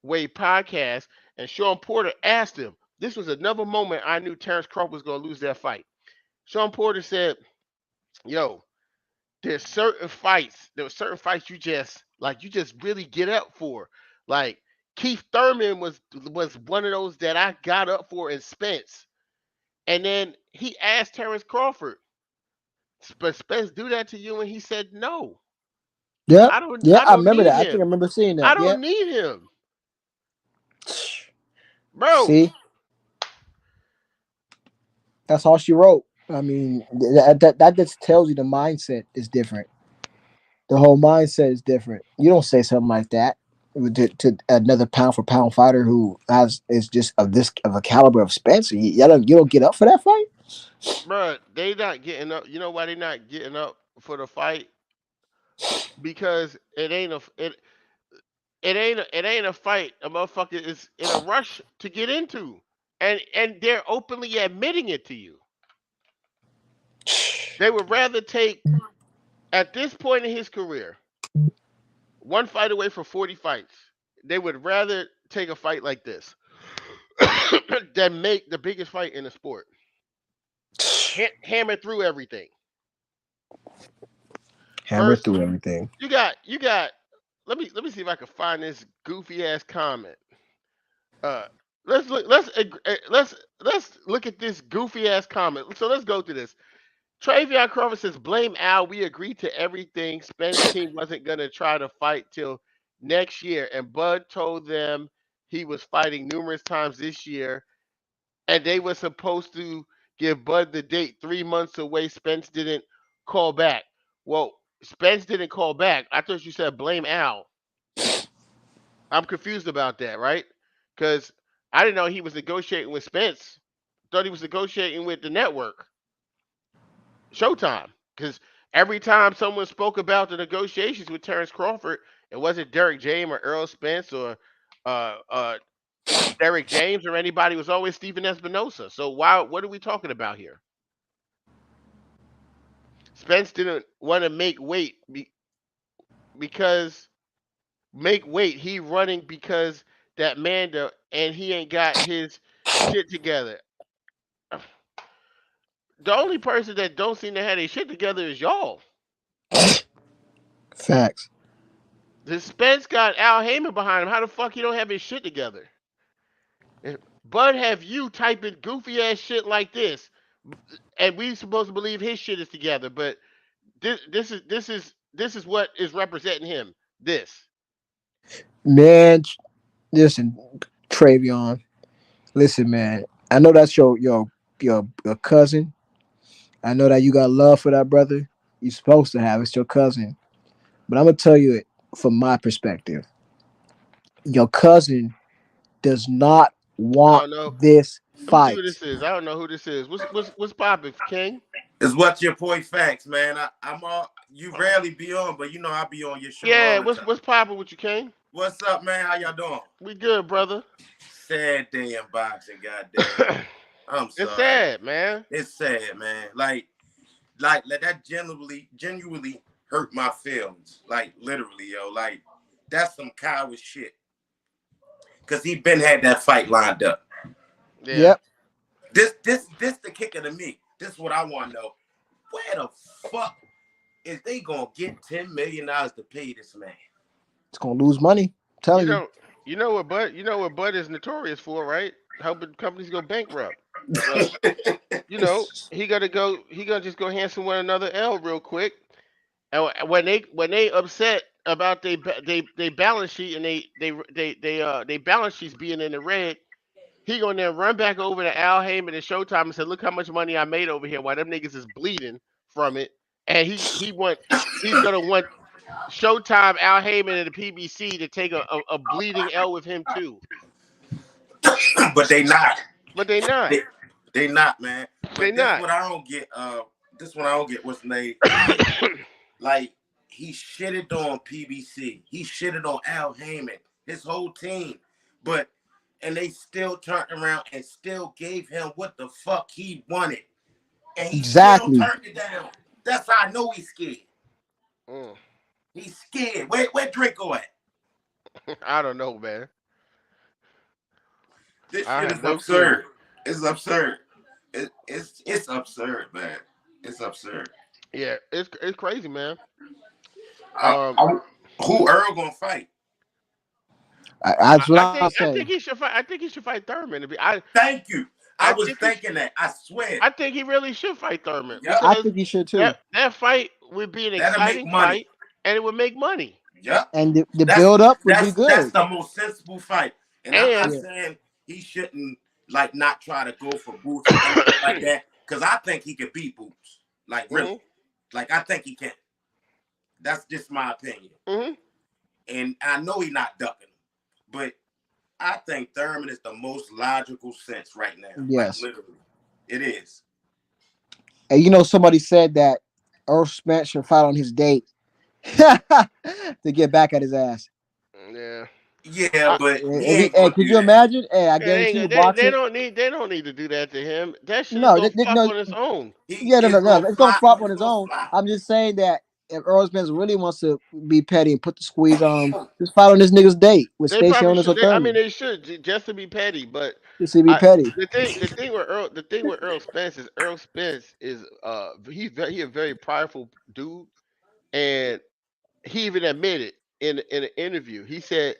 Way podcast and Sean Porter asked him, this was another moment I knew Terrence Crawford was gonna lose that fight. Sean Porter said, "Yo, there were certain fights you just really get up for. Like Keith Thurman was one of those that I got up for in Spence." And then he asked Terrence Crawford, "But Spence do that to you?" And he said, "No, Yep. Yeah, I I don't remember need that. I think I him. remember seeing I that. don't Yep. need him, bro." See, that's all she wrote. I mean, that just tells you the mindset is different. The whole mindset is different. You don't say something like that to another pound for pound fighter who has is just of a caliber of Spencer. You don't get up for that fight. Bro, they not getting up. You know why they not getting up for the fight? Because it ain't a fight. A motherfucker is in a rush to get into, and they're openly admitting it to you. They would rather take at this point in his career one fight away from 40 fights. They would rather take a fight like this than make the biggest fight in the sport. Hammer through everything. Hammer First, through everything. you got. Let me see if I can find this goofy ass comment. Uh, let's look at this goofy ass comment. So let's go through this. Travion Crawford says, "Blame Al. We agreed to everything. Spence team wasn't gonna try to fight till next year, and Bud told them he was fighting numerous times this year, and they were supposed to give Bud the date 3 months away. Spence didn't call back. Well, Spence didn't call back. I thought you said blame Al. I'm confused about that, right? Because I didn't know he was negotiating with Spence. Thought he was negotiating with the network, Showtime. Because every time someone spoke about the negotiations with Terrence Crawford, it wasn't Derek James or Earl Spence or uh, uh, Derek James or anybody. It was always Stephen Espinosa. So why? What are we talking about here? Spence didn't want to because make weight. He running because that Manda and he ain't got his shit together. The only person that don't seem to have their shit together is y'all. Facts. The Spence got Al Heyman behind him. How the fuck he don't have his shit together? Bud have you typing goofy ass shit like this, and we supposed to believe his shit is together, but this is what is representing him. This Man, listen, Travion. Listen, man. I know that's your cousin. I know that you got love for that brother. You're supposed to have. It's your cousin. But I'm gonna tell you it from my perspective. Your cousin does not I want don't know. this Let me see who fight. this is. I don't know who this is. What's popping, King? It's what your point facts, man. I'm all you rarely be on, but you know I be on your show Yeah, all the time. what's popping with you, King? What's up, man? How y'all doing? We good, brother. Sad day in boxing, goddamn. I'm It's sorry. sad, man. It's sad, man. Like that genuinely hurt my feelings. Like literally, yo. Like that's some coward shit. Cause he been had that fight lined up. Yeah. Yep. This the kicker to me. This is what I want to know. Where the fuck is they gonna get $10 million to pay this man? It's gonna lose money. I'm You telling you. know, you know what Bud is notorious for, right? Helping companies go bankrupt. Uh, you know, he gonna go. He gonna just go hand one another L real quick. And when they upset about they balance sheet and they balance sheets being in the red, he gonna then run back over to Al Heyman and Showtime and say, "Look how much money I made over here. While them niggas is bleeding from it." And he's gonna want Showtime, Al Heyman, and the PBC to take a bleeding L with him too. But they not. But they not. They, they not, man. They But this not. what I don't get. This one I don't get. What's name? Like he shitted on PBC. He shitted on Al Heyman. His whole team. But and they still turned around and still gave him what the fuck he wanted. And he still Exactly. turned it down. That's how I know he's scared. Mm. He's scared. Where Draco at? I don't know, man. This I shit have is no clue. absurd. It's absurd. It's absurd, man. It's absurd. Yeah, it's crazy, man. I, Um, I, who Earl gonna fight? That's what I I say. think he should fight. I think he should fight Thurman. Thank you. I I was think thinking that. I swear. I think he really should fight Thurman Yep. I because think he should too. that fight would be an That'll make exciting money. fight and it would make money. Yep. And the That's build up would be that's good. the most sensible fight. And I'm not And Yeah. saying he shouldn't like not try to go for Boots or anything like that. Because I think he could beat Boots. Like really. Mhm. Like I think he can. That's just my opinion. Mhm. And I know he's not ducking him. But I think Thurman is the most logical sense right now. Yes. Like literally. It is. And you know, somebody said that Earl Spence should fight on his date to get back at his ass. Yeah. Yeah, I, but he If ain't hey, gonna could do you that. imagine? Hey, I they, guarantee you, ain't- they boxing. don't need to do that to him. That shit is No, gonna flop no, on its own. He yeah, no, is no, gonna no. It's gonna flop. flop He's on his gonna own. flop. I'm just saying that if Earl Spence really wants to be petty and put the squeeze on, just fight on this nigga's date with They Stacey probably Onis or should. I mean, Thurman. they should just to be petty. But Just to be I petty. the thing with Earl Spence is he a very prideful dude, and he even admitted in an interview. He said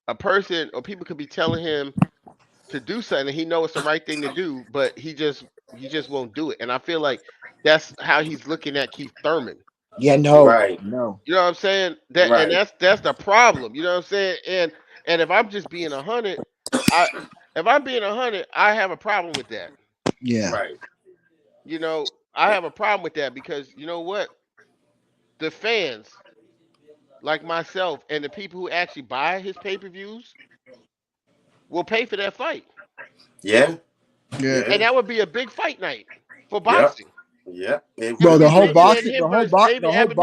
a person or people could be telling him to do something, and he knows it's the right thing to do, but he just won't do it. And I feel like that's how he's looking at Keith Thurman. Yeah, no, Right, no. You know what I'm saying? right, That's the problem. You know what I'm saying? And if I'm just being 100, I if I'm being 100, I have a problem with that. Yeah, right. You know, I have a problem with that because you know what? The fans like myself and the people who actually buy his pay-per-views will pay for that fight. Yeah, yeah. And yeah, that would be a big fight night for yep, boxing. yep. It It Bro, would really be would. David the whole Abinesian.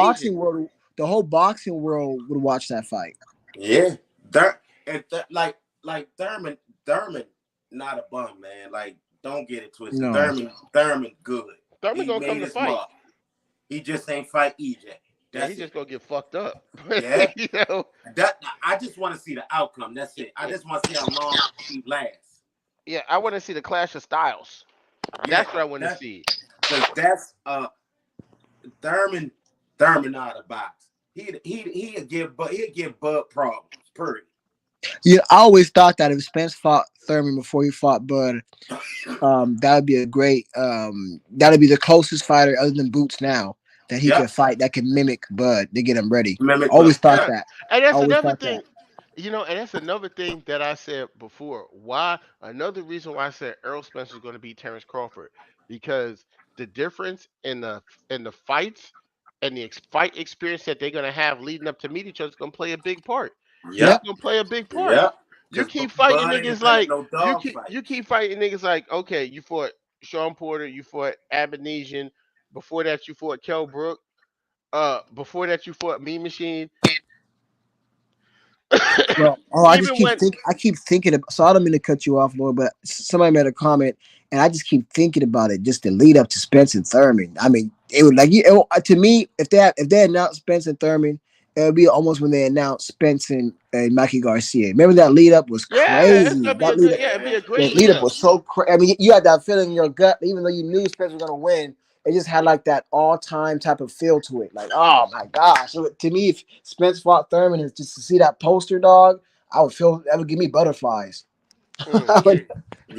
boxing world would watch that fight. Yeah, like Thurman, not a bum, man. Like, don't get it twisted. No. Thurman, good. Thurman He gonna come made to his fight. mark. He just ain't fight EJ. Yeah, he That's just it. gonna get fucked up. Yeah, you know. that I just want to see the outcome. That's it. I just want to see how long he lasts. Yeah, I want to see the clash of styles. Yeah, That's what I want to that's see. because that's Thurman. Thurman out of box. He'd give Bud problems. Period. Yeah, I always thought that if Spence fought Thurman before he fought Bud, that would be a great that'd be the closest fighter other than Boots now that he could Yep. fight that can mimic Bud to get him ready. Mimic Bud. Always thought Yeah. that. And that's Always another thought that. thing, and that's another thing that I said before. Why? Another reason why I said Earl Spence is going to beat Terrence Crawford because the difference in the fights and the fight experience that they're going to have leading up to meet each other is going to play a big part. It's Yep. Yep. going to play a big part. Yep. You Because keep fighting Bud niggas ain't been at like no dog fight. you keep fighting niggas like okay, you fought Sean Porter, you fought Abinesian. Before that, you fought Kell Brook. Before that, you fought Mean Machine. Well, Even when I keep thinking of, so I don't mean to cut you off, Lord, but somebody made a comment and I just keep thinking about it just to lead up to Spence and Thurman. I mean, it would like to me, if they announced Spence and Thurman, it would be almost when they announced Spence and Mikey Garcia. Remember that lead up was yeah, it's crazy. gonna be That a lead good up yeah, it'd be a the great lead lead up up. was so crazy. I mean, you had that feeling in your gut, even though you knew Spence was gonna win. It just had like that all time type of feel to it. Like, oh my gosh. So to me, if Spence fought Thurman, is just to see that poster, dog, I would feel that would give me butterflies. Mm.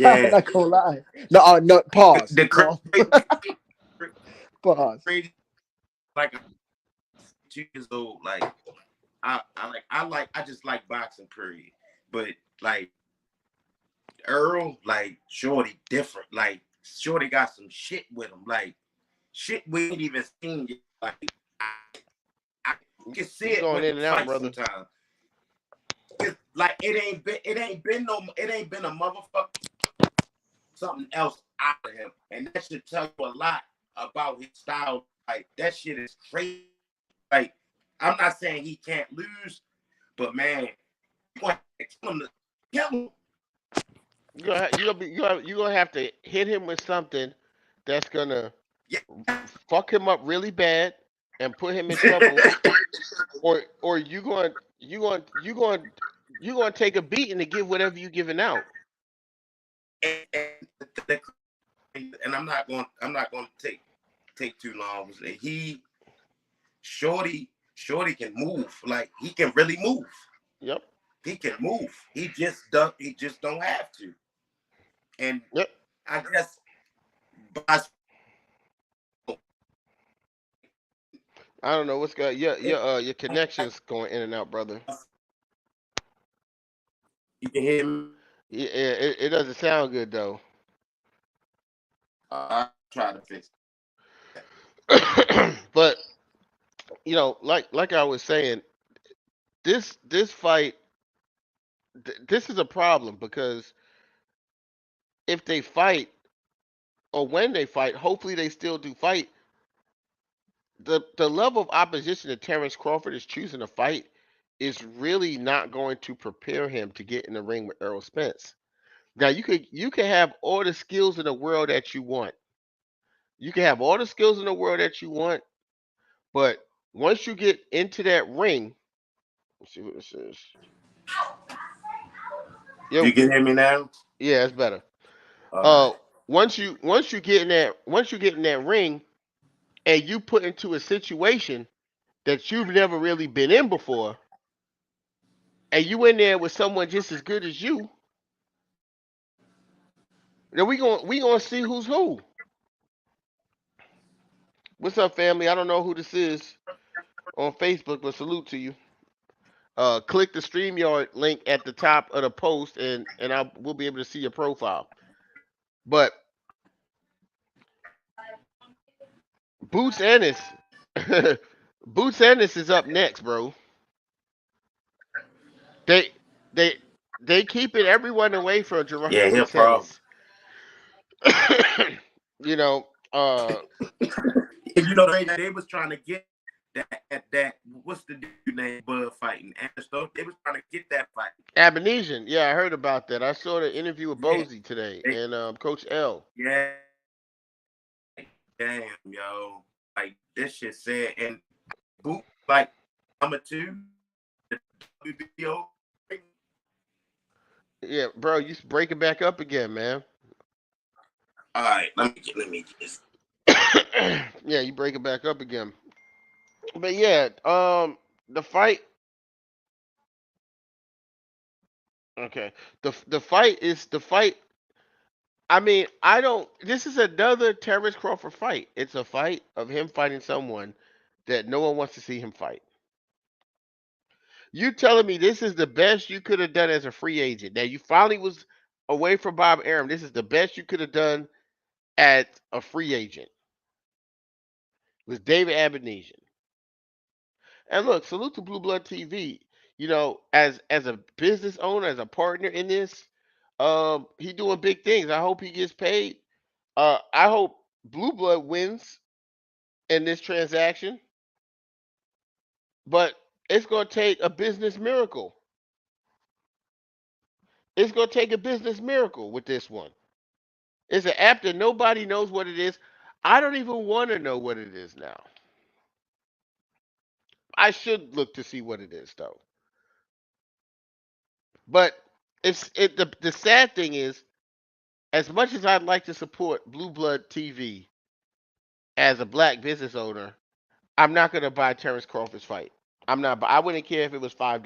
I'm Yeah, yeah. not gonna lie. No, no. Pause. The No, pause. crazy, like 2 years old, like I just like boxing, period. But like Earl, like Shorty, different. Like Shorty got some shit with him, like shit we ain't even seen yet. Like I can see You it going with in the and out, fight brother. sometimes. Like it ain't been a motherfucker something else out of him, and that should tell you a lot about his style. Like that shit is crazy. Like I'm not saying he can't lose, but man, you gonna kill him. Kill him. You gonna have to hit him with something that's gonna Yeah. fuck him up really bad and put him in trouble, or you going to take a beating to give whatever you giving out. and, and I'm not going to take too long. He Shorty can move. Like he can really move. Yep. He can move. He just don't have to. And Yep. I guess by I don't know what's going. Your connections going in and out, brother. you can hear me. Yeah, it doesn't sound good though. I try to fix But like I was saying, this fight, this is a problem because if they fight or when they fight, hopefully they still do fight. The level of opposition that Terrence Crawford is choosing to fight is really not going to prepare him to get in the ring with Errol Spence. Now you could have all the skills in the world that you want. You can have all the skills in the world that you want, but once you get into that ring, let's see what this is. You Yo, can hear me now? yeah, it's better. All Uh, right. once you get in that ring and you put into a situation that you've never really been in before, and you in there with someone just as good as you, then we gonna see who's who. What's up, family? I don't know who this is on Facebook, but salute to you. Click the StreamYard link at the top of the post, and we'll be able to see your profile. But Boots Ennis, Boots Ennis is up next, bro. They they they keeping everyone away from Jerome Yeah, he a Boots problem. Ennis. you know, uh, And you know they was trying to get that what's the dude name Bud fighting Anderson? They was trying to get that fight. Abinesian. Yeah, I heard about that. I saw the interview with Yeah. Bozy today They, and Coach L. yeah. Damn, yo. Like this shit said and boot like number two, the WBO. Yeah, bro, you breaking back up again, man. All right, let me get this. Yeah, you breaking back up again. But yeah, the fight. Okay, the fight. I mean, I don't. This is another Terrence Crawford fight. It's a fight of him fighting someone that no one wants to see him fight. You telling me this is the best you could have done as a free agent? That you finally was away from Bob Arum. This is the best you could have done as a free agent was David Abinesian. And look, salute to Blue Blood TV. As a business owner, as a partner in this, he doing big things. I hope he gets paid. I hope Blue Blood wins in this transaction, but it's gonna take a business miracle. It's gonna take a business miracle with this one. It's an app that nobody knows what it is. I don't even want to know what it is now. I should look to see what it is though. But the sad thing is, as much as I'd like to support Blue Blood TV as a black business owner, I'm not gonna buy Terrence Crawford's fight. I'm not. I wouldn't care if it was $5.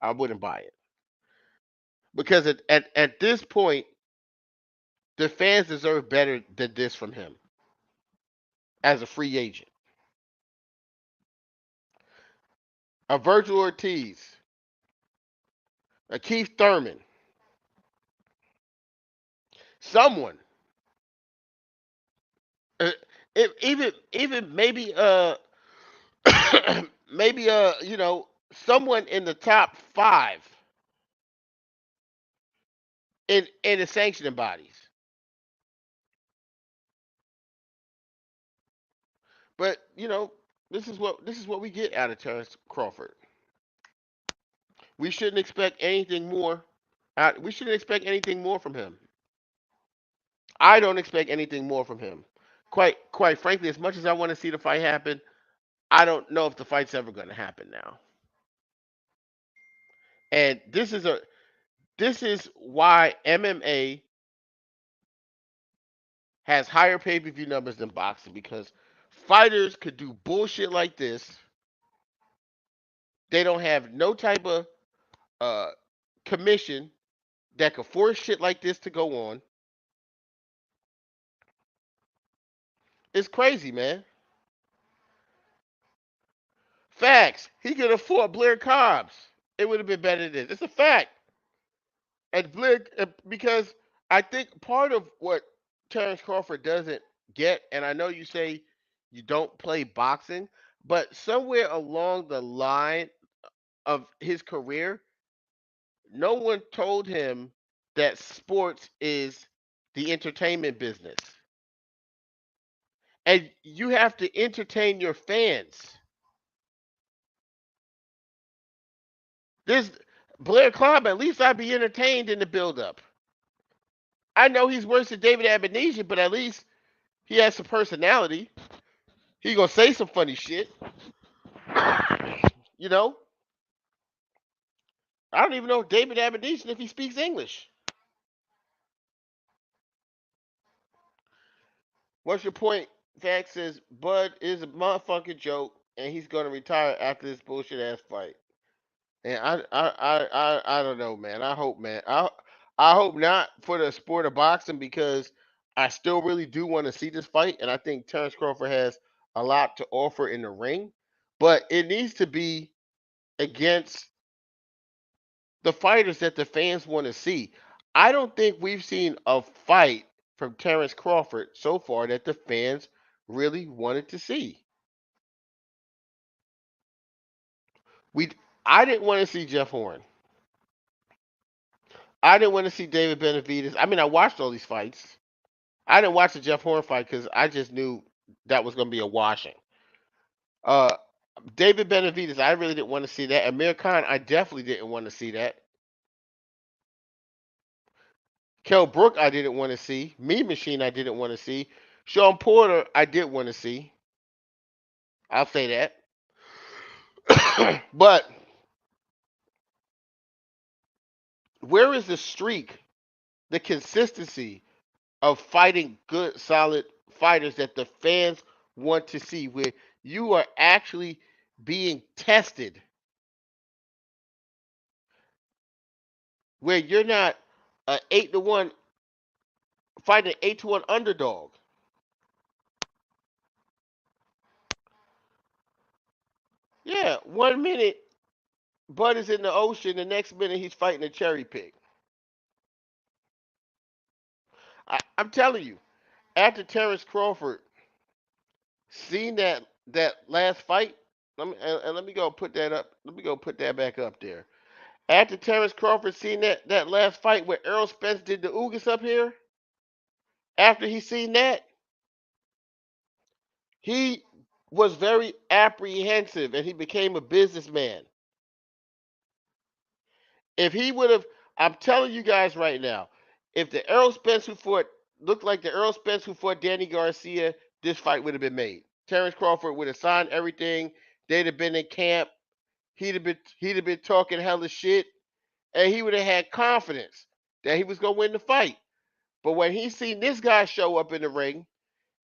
I wouldn't buy it. because at this point, the fans deserve better than this from him as a free agent. A Virgil Ortiz, a Keith Thurman, someone, uh, even maybe maybe someone in the top five in the sanctioning bodies. But this is what we get out of Terrence Crawford. We shouldn't expect anything more. We shouldn't expect anything more from him. I don't expect anything more from him. Quite frankly, as much as I want to see the fight happen, I don't know if the fight's ever going to happen now. And this is why MMA has higher pay-per-view numbers than boxing, because fighters could do bullshit like this. They don't have no type of uh, commission that could force shit like this to go on. It's crazy, man. Facts. He could have fought Blair Cobbs. It would have been better than this. It's a fact. And Blair, because I think part of what Terrence Crawford doesn't get, and I know you say you don't play boxing, but somewhere along the line of his career, no one told him that sports is the entertainment business. And you have to entertain your fans. This Blair Cobb, at least I'd be entertained in the build-up. I know he's worse than David Abenesian, but at least he has some personality. He gonna say some funny shit. You know, I don't even know David Abenesian if he speaks English. What's your point? Fact says Bud is a motherfucking joke, and he's gonna retire after this bullshit ass fight. And I don't know, man. I hope, man. I hope not for the sport of boxing, because I still really do want to see this fight, and I think Terrence Crawford has a lot to offer in the ring, but it needs to be against the fighters that the fans want to see. I don't think we've seen a fight from Terrence Crawford so far that the fans really wanted to see. We I didn't want to see Jeff Horn. I didn't want to see David Benavidez. I mean, I watched all these fights. I didn't watch the Jeff Horn fight because I just knew that was going to be a washing. Uh, David Benavidez, I really didn't want to see that. Amir Khan, I definitely didn't want to see that. Kell Brook, I didn't want to see. Mean Machine, I didn't want to see. Sean Porter, I did want to see. I'll say that. But where is the streak, the consistency of fighting good, solid fighters that the fans want to see, where you are actually being tested, where you're not a 8-1 fighting an 8-1 underdog? Yeah, 1 minute Bud is in the ocean, the next minute he's fighting a cherry pig. I'm telling you, after Terrence Crawford seen that last fight, let me go put that up. Let me go put that back up there. After Terrence Crawford seen that last fight where Errol Spence did the Ugas up here, after he seen that, he was very apprehensive and he became a businessman. If he would have, I'm telling you guys right now, if the Errol Spence who fought looked like the Errol Spence who fought Danny Garcia, this fight would have been made. Terrence Crawford would have signed everything. They'd have been in camp. He'd have been talking hella shit, and he would have had confidence that he was gonna win the fight. But when he seen this guy show up in the ring,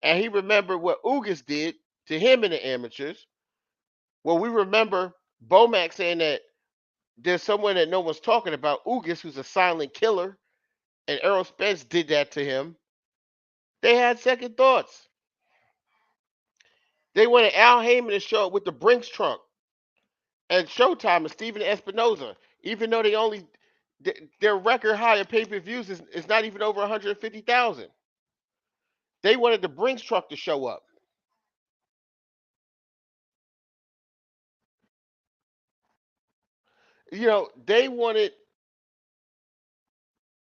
and he remembered what Ugas did to him in the amateurs, well, we remember Bomac saying that there's someone that no one's talking about, Ugas, who's a silent killer, and Errol Spence did that to him. They had second thoughts. They wanted Al Heyman to show up with the Brinks trunk and Showtime and Steven Espinoza, even though they only their record high of pay-per-views is not even over 150,000. They wanted the Brinks truck to show up. They wanted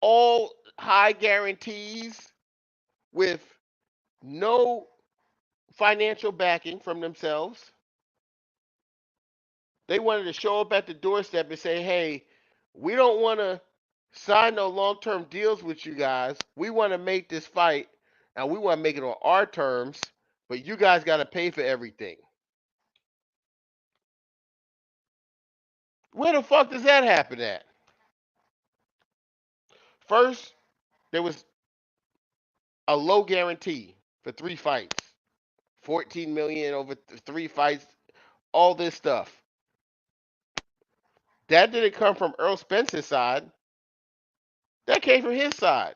all high guarantees with no financial backing from themselves. They wanted to show up at the doorstep and say, hey, we don't want to sign no long term deals with you guys. We want to make this fight and we want to make it on our terms, but you guys got to pay for everything. Where the fuck does that happen at? First, there was a low guarantee for 3 fights, 14 million over 3 fights, all this stuff. That didn't come from Earl Spence's side. That came from his side.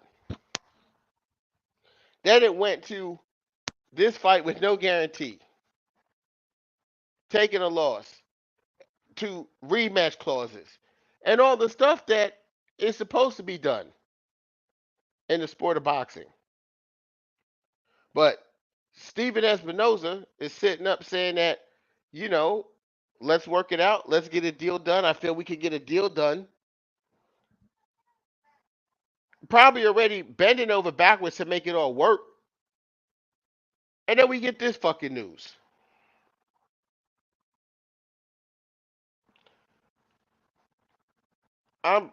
Then it went to this fight with no guarantee, taking a loss, to rematch clauses, and all the stuff that is supposed to be done in the sport of boxing. But Steven Espinoza is sitting up saying that, you know, let's work it out. Let's get a deal done. I feel we could get a deal done. Probably already bending over backwards to make it all work. And then we get this fucking news. I'm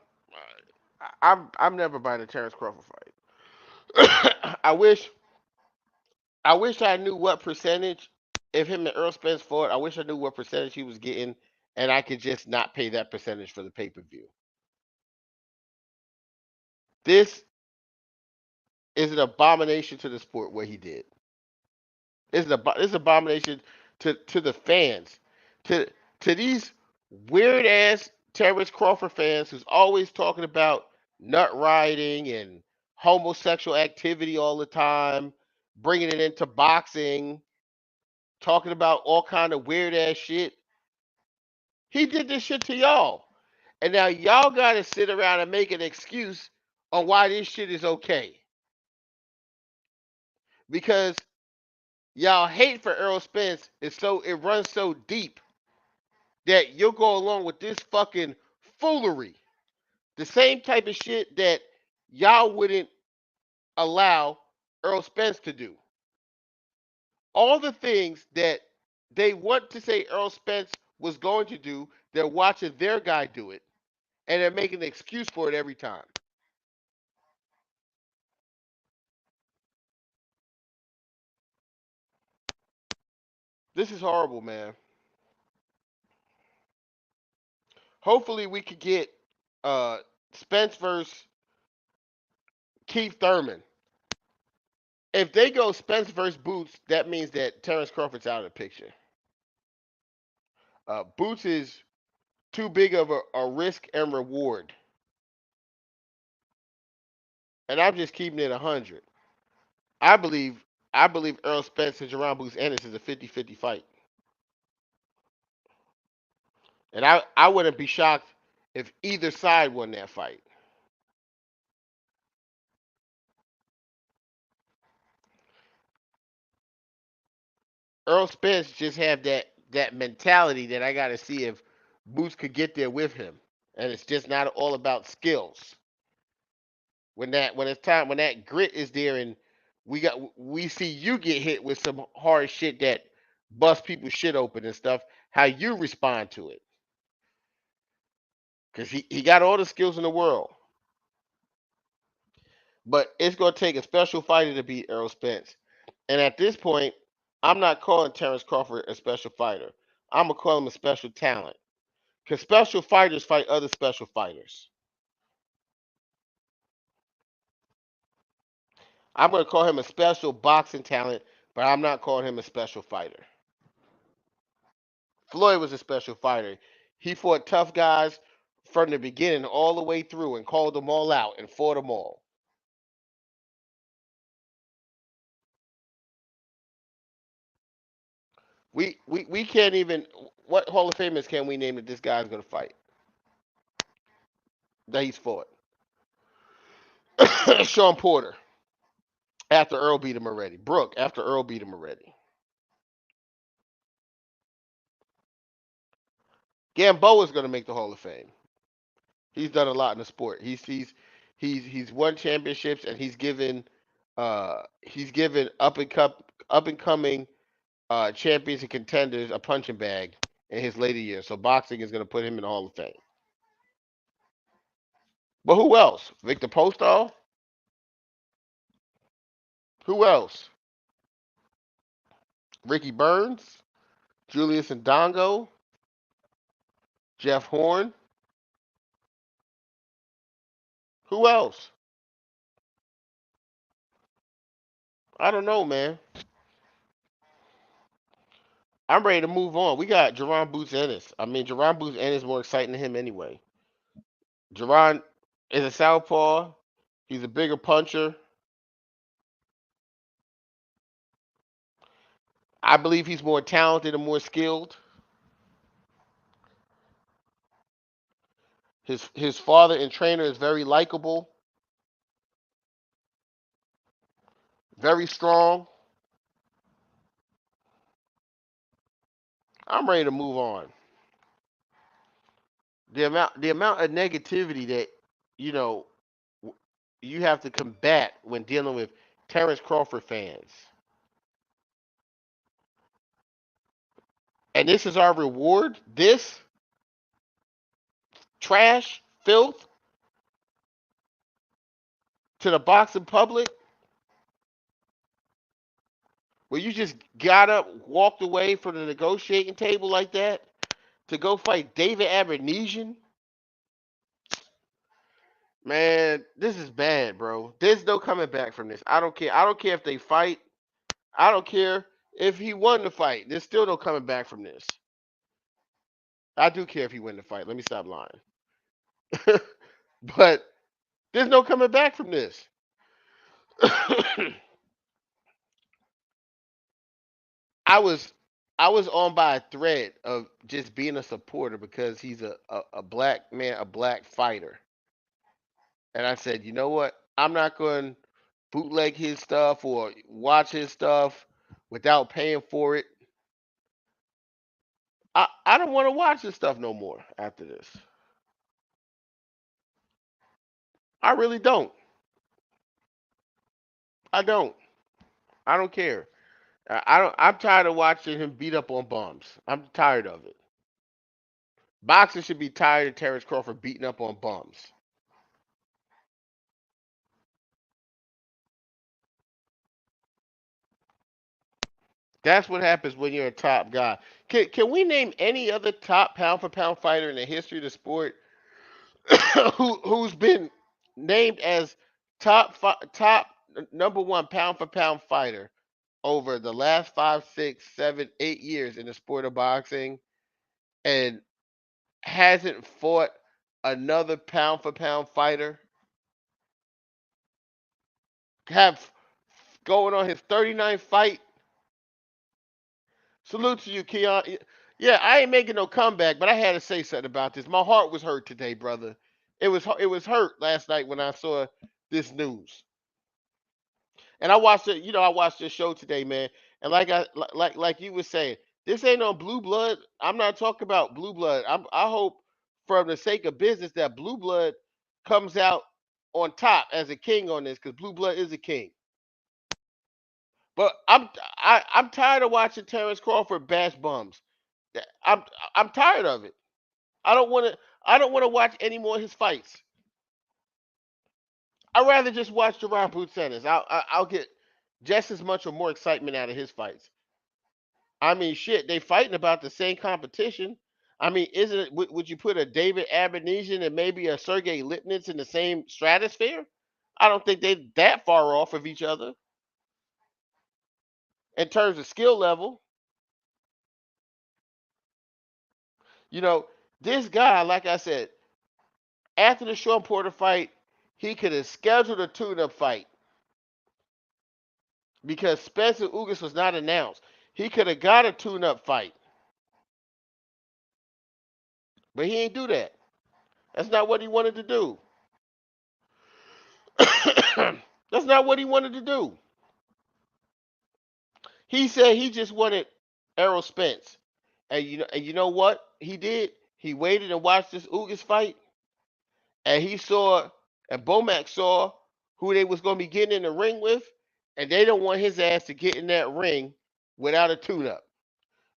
I'm never buying a Terrence Crawford fight. I wish I knew what percentage, if him and Earl Spence fought, I wish I knew what percentage he was getting, and I could just not pay that percentage for the pay per view. This is an abomination to the sport what he did. It's an abomination to the fans, to these weird ass Terrence Crawford fans who's always talking about nut riding and homosexual activity all the time, bringing it into boxing, talking about all kind of weird ass shit. He did this shit to y'all, and now y'all got to sit around and make an excuse on why this shit is okay because y'all hate for Earl Spence is so it runs so deep that you'll go along with this fucking foolery. The same type of shit that y'all wouldn't allow Earl Spence to do. All the things that they want to say Earl Spence was going to do, they're watching their guy do it, and they're making an excuse for it every time. This is horrible, man. Hopefully, we could get uh, Spence versus Keith Thurman. If they go Spence versus Boots, that means that Terrence Crawford's out of the picture. Boots is too big of a risk and reward. And I'm just keeping it 100. I believe Earl Spence and Jerron Boots Ennis is a 50-50 fight. And I wouldn't be shocked if either side won that fight. Earl Spence just have that mentality that I got to see if Boots could get there with him. And it's just not all about skills. When that grit is there and we see you get hit with some hard shit that bust people's shit open and stuff, how you respond to it. Because he got all the skills in the world. But it's gonna take a special fighter to beat Earl Spence. And at this point, I'm not calling Terrence Crawford a special fighter. I'm gonna call him a special talent. Because special fighters fight other special fighters. I'm gonna call him a special boxing talent, but I'm not calling him a special fighter. Floyd was a special fighter. He fought tough guys from the beginning all the way through and called them all out and fought them all. We can't even. What Hall of Famers can we name that this guy's gonna fight that he's fought? Sean Porter after Earl beat him already. Brooke after Earl beat him already. Gamboa's gonna make the Hall of Fame. He's done a lot in the sport. He's won championships and he's given up and coming champions and contenders a punching bag in his later years. So boxing is gonna put him in the Hall of Fame. But who else? Victor Postol? Who else? Ricky Burns? Julius Ndongo? Jeff Horn? Who else? I don't know, man. I'm ready to move on. We got Jerron Boots Ennis. I mean, Jerron Boots Ennis is more exciting than him anyway. Jerron is a southpaw. He's a bigger puncher. I believe he's more talented and more skilled. His father and trainer is very likable, very strong. I'm ready to move on. The amount of negativity that you know you have to combat when dealing with Terrence Crawford fans. And this is our reward? This trash, filth to the boxing public? Where you just got up, walked away from the negotiating table like that to go fight David Abernesian? Man, this is bad, bro. There's no coming back from this. I don't care. I don't care if they fight. I don't care if he won the fight. There's still no coming back from this. I do care if he win the fight. Let me stop lying. But there's no coming back from this. I was I was on by a thread of just being a supporter because he's a black man, a black fighter. And I said, you know what? I'm not going to bootleg his stuff or watch his stuff without paying for it. I don't want to watch his stuff no more after this. I really don't. I don't. I don't care. I don't. I'm tired of watching him beat up on bums. I'm tired of it. Boxers should be tired of Terrence Crawford beating up on bums. That's what happens when you're a top guy. Can we name any other top pound for pound fighter in the history of the sport who's been named as top number one pound for pound fighter over the last 5, 6, 7, 8 years in the sport of boxing and hasn't fought another pound for pound fighter? Have going on his 39th fight. Salute to you, Keon. Yeah, I ain't making no comeback, but I had to say something about this. My heart was hurt today, brother. It was hurt last night when I saw this news. And I watched it. I watched this show today, man. And like you were saying, this ain't on Blue Blood. I'm not talking about Blue Blood. I hope, for the sake of business, that Blue Blood comes out on top as a king on this, because Blue Blood is a king. But I'm tired of watching Terrence Crawford bash bums. I'm I'm tired of it. I don't want to. I don't want to watch any more of his fights. I'd rather just watch Jerron Boots Ennis. I'll get just as much or more excitement out of his fights. I mean, shit, they fighting about the same competition. I mean, isn't it? Would you put a David Abernesian and maybe a Sergey Lipnitz in the same stratosphere? I don't think they're that far off of each other in terms of skill level. You know, this guy, like I said, After the Sean Porter fight, he could have scheduled a tune-up fight because Spencer Ugas was not announced. He could have got a tune-up fight, but he ain't do that. That's not what he wanted to do. That's not what he wanted to do. He said he just wanted Errol Spence, and you know what he did? He waited and watched this Ugas fight, and he saw, and Bomac saw who they was gonna be getting in the ring with, and they don't want his ass to get in that ring without a tune-up,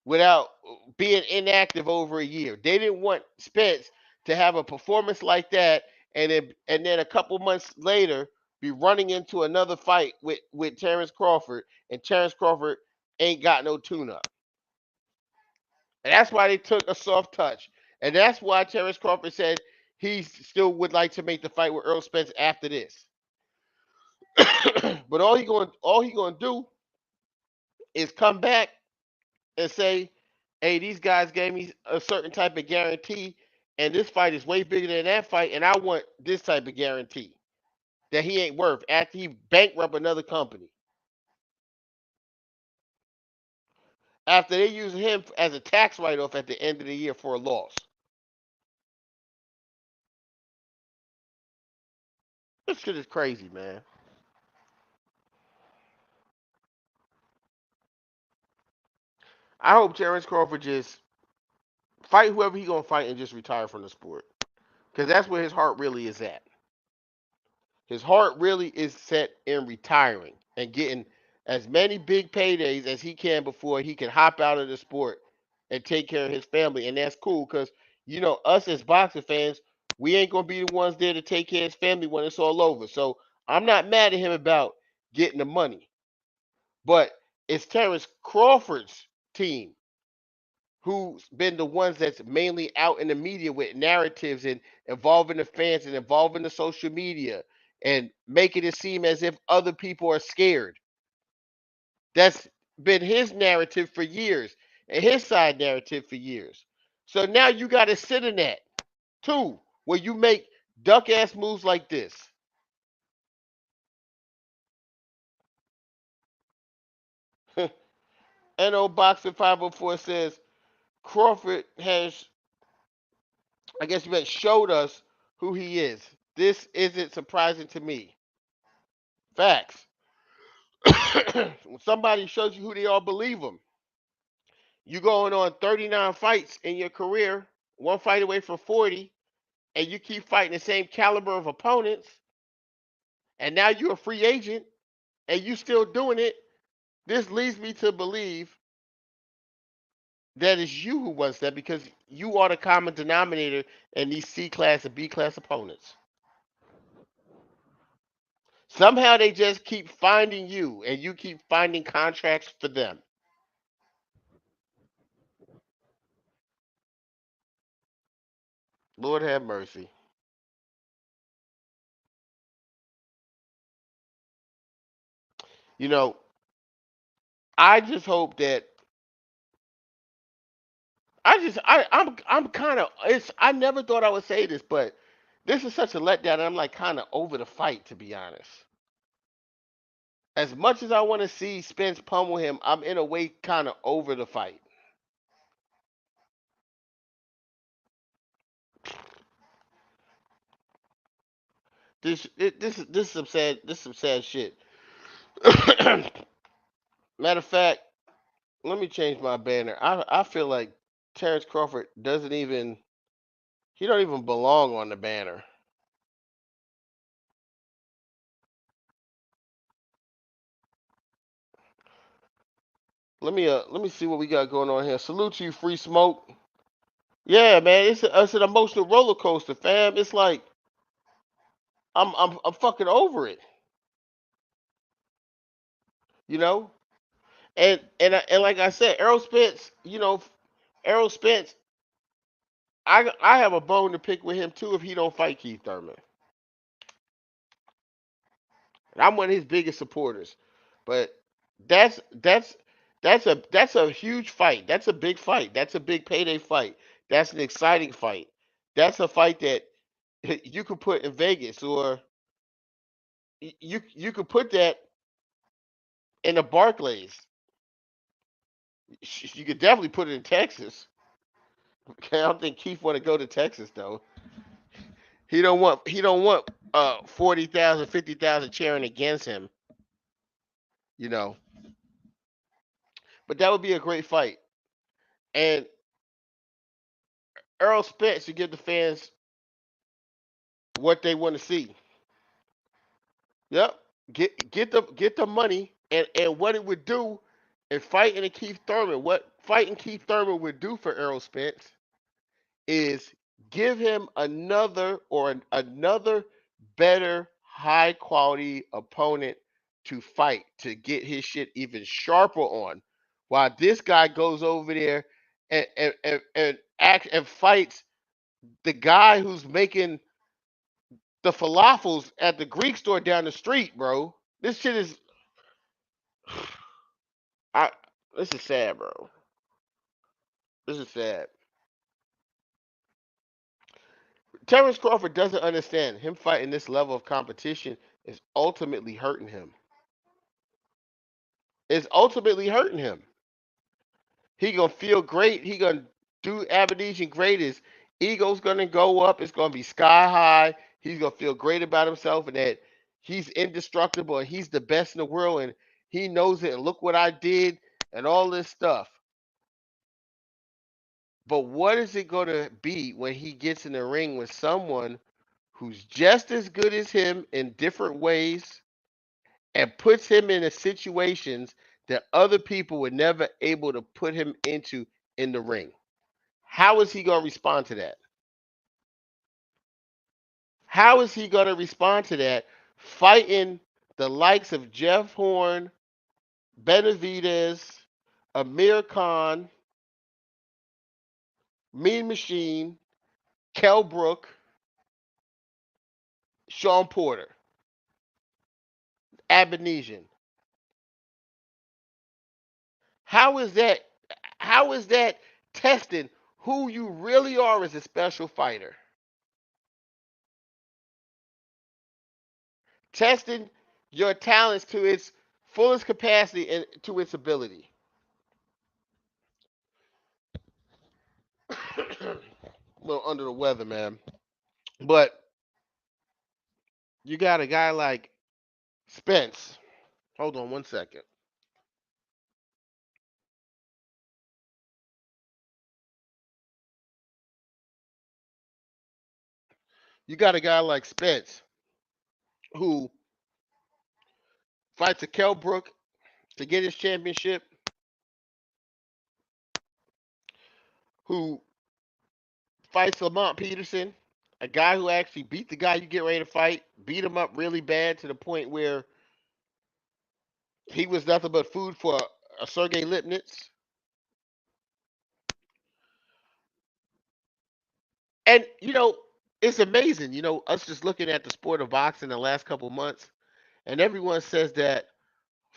without being inactive over a year. They didn't want Spence to have a performance like that, and then a couple months later be running into another fight with Terrence Crawford, and Terrence Crawford ain't got no tune-up. And that's why they took a soft touch. And that's why Terrence Crawford said he still would like to make the fight with Earl Spence after this. But all he gonna do is come back and say, "Hey, these guys gave me a certain type of guarantee, and this fight is way bigger than that fight, and I want this type of guarantee that he ain't worth." After he bankrupt another company, after they use him as a tax write-off at the end of the year for a loss. This shit is crazy, man. I hope Terrence Crawford just fight whoever he gonna fight and just retire from the sport, because that's where his heart really is at. His heart really is set in retiring and getting as many big paydays as he can before he can hop out of the sport and take care of his family. And that's cool because, us as boxing fans, we ain't going to be the ones there to take care of his family when it's all over. So I'm not mad at him about getting the money. But it's Terrence Crawford's team who's been the ones that's mainly out in the media with narratives and involving the fans and involving the social media and making it seem as if other people are scared. That's been his narrative for years and his side narrative for years. So now you got to sit in that too, where you make duck ass moves like this. NO Boxing 504 says Crawford has, I guess you meant, showed us who he is. This isn't surprising to me. Facts. When somebody shows you who they are, believe them. You going on 39 fights in your career, one fight away from 40, and you keep fighting the same caliber of opponents, and now you're a free agent, and you still doing it. This leads me to believe that it's you who wants that because you are the common denominator in these C class and B class opponents. Somehow they just keep finding you, and you keep finding contracts for them. Lord have mercy. You know, I just hope that I'm kind of, it's I never thought I would say this, but this is such a letdown, and I'm like kind of over the fight, to be honest. As much as I want to see Spence pummel him, I'm in a way kind of over the fight. This is some sad, shit. Matter of fact, let me change my banner. I feel like Terrence Crawford doesn't even, he don't even belong on the banner. Let me see what we got going on here. Salute to you, Free Smoke. Yeah, man, it's an emotional roller coaster, fam. It's like I'm fucking over it, you know. And like I said, Errol Spence, Errol Spence, I have a bone to pick with him too if he don't fight Keith Thurman. And I'm one of his biggest supporters, but that's that's that's a huge fight. That's a big fight. That's a big payday fight. That's an exciting fight. That's a fight that you could put in Vegas, or you could put that in the Barclays. You could definitely put it in Texas. Okay, I don't think Keith want to go to Texas though. He don't want 40,000, 50,000 cheering against him, you know. But that would be a great fight. And Earl Spence to give the fans what they want to see. Yep. Get the money, and what it would do in fighting Keith Thurman. What fighting Keith Thurman would do for Errol Spence is give him another better high quality opponent to fight, to get his shit even sharper on. While this guy goes over there and fights the guy who's making the falafels at the Greek store down the street, bro. This shit is I this is sad, bro. This is sad. Terrence Crawford doesn't understand him fighting this level of competition is ultimately hurting him. It's ultimately hurting him. He gonna feel great. He gonna do Aberdeen great. His ego's gonna go up. It's gonna be sky high. He's gonna feel great about himself and that he's indestructible and he's the best in the world and he knows it. And look what I did and all this stuff. But what is it gonna be when he gets in the ring with someone who's just as good as him in different ways and puts him in situations that other people were never able to put him into in the ring? How is he going to respond to that? How is he going to respond to that? Fighting the likes of Jeff Horn, Benavidez, Amir Khan, Mean Machine, Kell Brook, Sean Porter, Abenesian. How is that? How is that testing who you really are as a special fighter? Testing your talents to its fullest capacity and to its ability. A little under the weather, man. But you got a guy like Spence. Hold on one second. You got a guy like Spence who fights a Kell Brook to get his championship, who fights Lamont Peterson, a guy who actually beat the guy you get ready to fight, beat him up really bad to the point where he was nothing but food for a Sergey Lipnitz. And it's amazing, us just looking at the sport of boxing the last couple months, and everyone says that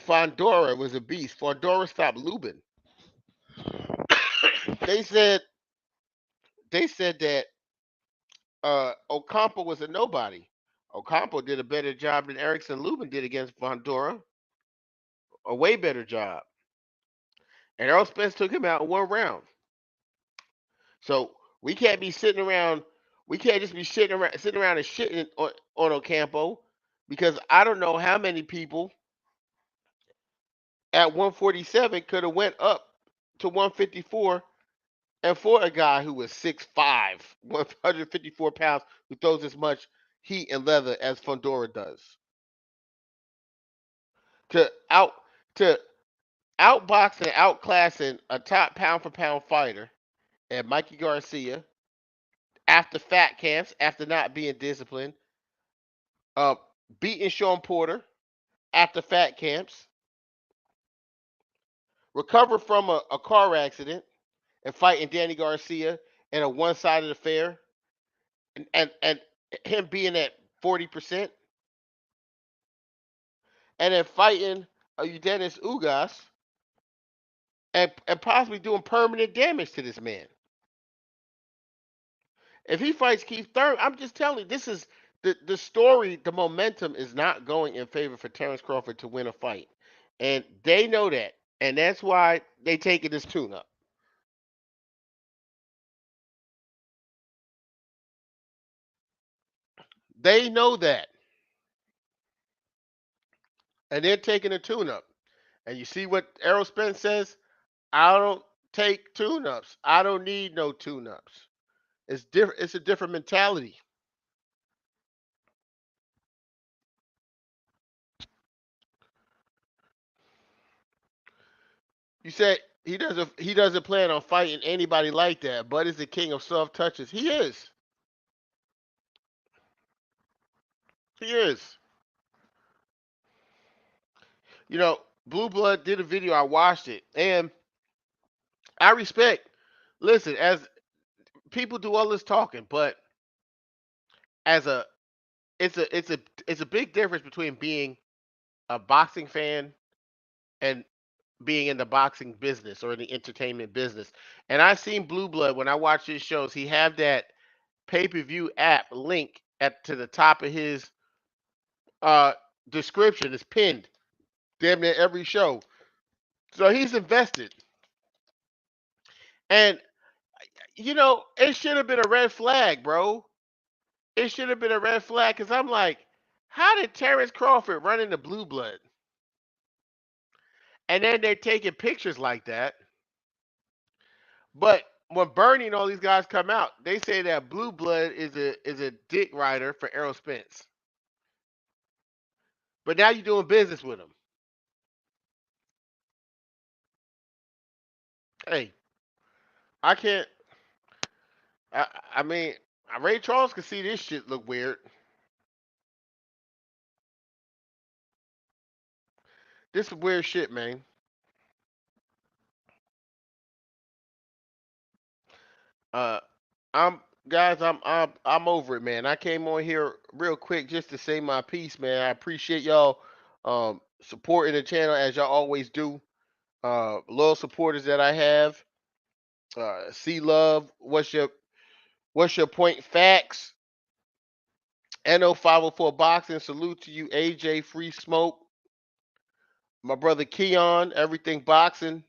Fondora was a beast. Fondora stopped Lubin. they said they said that Ocampo was a nobody. Ocampo did a better job than Erickson Lubin did against Fondora, a way better job. And Earl Spence took him out in one round. So we can't be sitting around. We can't just be sitting around and shitting on Ocampo, because I don't know how many people at 147 could have went up to 154 and for a guy who was 6'5", 154 pounds, who throws as much heat and leather as Fondora does, to out to outbox and outclassing a top pound for pound fighter and Mikey Garcia after fat camps, after not being disciplined, uh, beating Sean Porter after fat camps, recover from a car accident, and fighting Danny Garcia in a one-sided affair, and him being at 40%, and then fighting Dennis Ugas and possibly doing permanent damage to this man. If he fights Keith Thurman, I'm just telling you, this is the story. The momentum is not going in favor for Terrence Crawford to win a fight, and they know that, and that's why they taking this tune-up. They know that, and they're taking a tune-up. And you see what Errol Spence says? I don't take tune-ups. I don't need no tune-ups. It's different. It's a different mentality. You said he doesn't plan on fighting anybody like that. Bud is the king of soft touches. He is. He is. You know, Blue Blood did a video. I watched it, and I respect. Listen, as people do all this talking, but as a it's a big difference between being a boxing fan and being in the boxing business or in the entertainment business. And I've seen Blue Blood when I watch his shows. He have that pay-per-view app link at to the top of his uh description. It's pinned damn near every show. So he's invested. And it should have been a red flag, bro. It should have been a red flag because I'm like, how did Terrence Crawford run into Blue Blood? And then they're taking pictures like that. But when Bernie and all these guys come out, they say that Blue Blood is a dick rider for Errol Spence. But now you're doing business with him. Hey, I can't. I mean, Ray Charles can see this shit look weird. This is weird shit, man. Uh, I'm guys, I'm over it, man. I came on here real quick just to say my piece, man. I appreciate y'all supporting the channel as y'all always do. Loyal supporters that I have. C Love, what's your point? Facts. NO504 Boxing. Salute to you, AJ Free Smoke. My brother Keon, Everything Boxing.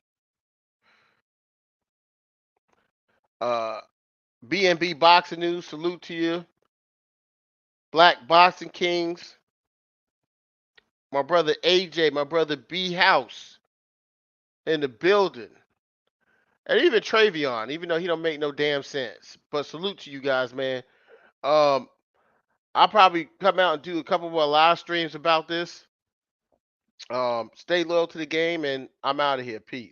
Uh B&B Boxing News, salute to you. Black Boxing Kings. My brother AJ, my brother B House in the building. And even Travion, even though he don't make no damn sense. But salute to you guys, man. Um, I'll probably come out and do a couple more live streams about this. Stay loyal to the game, and I'm out of here. Peace.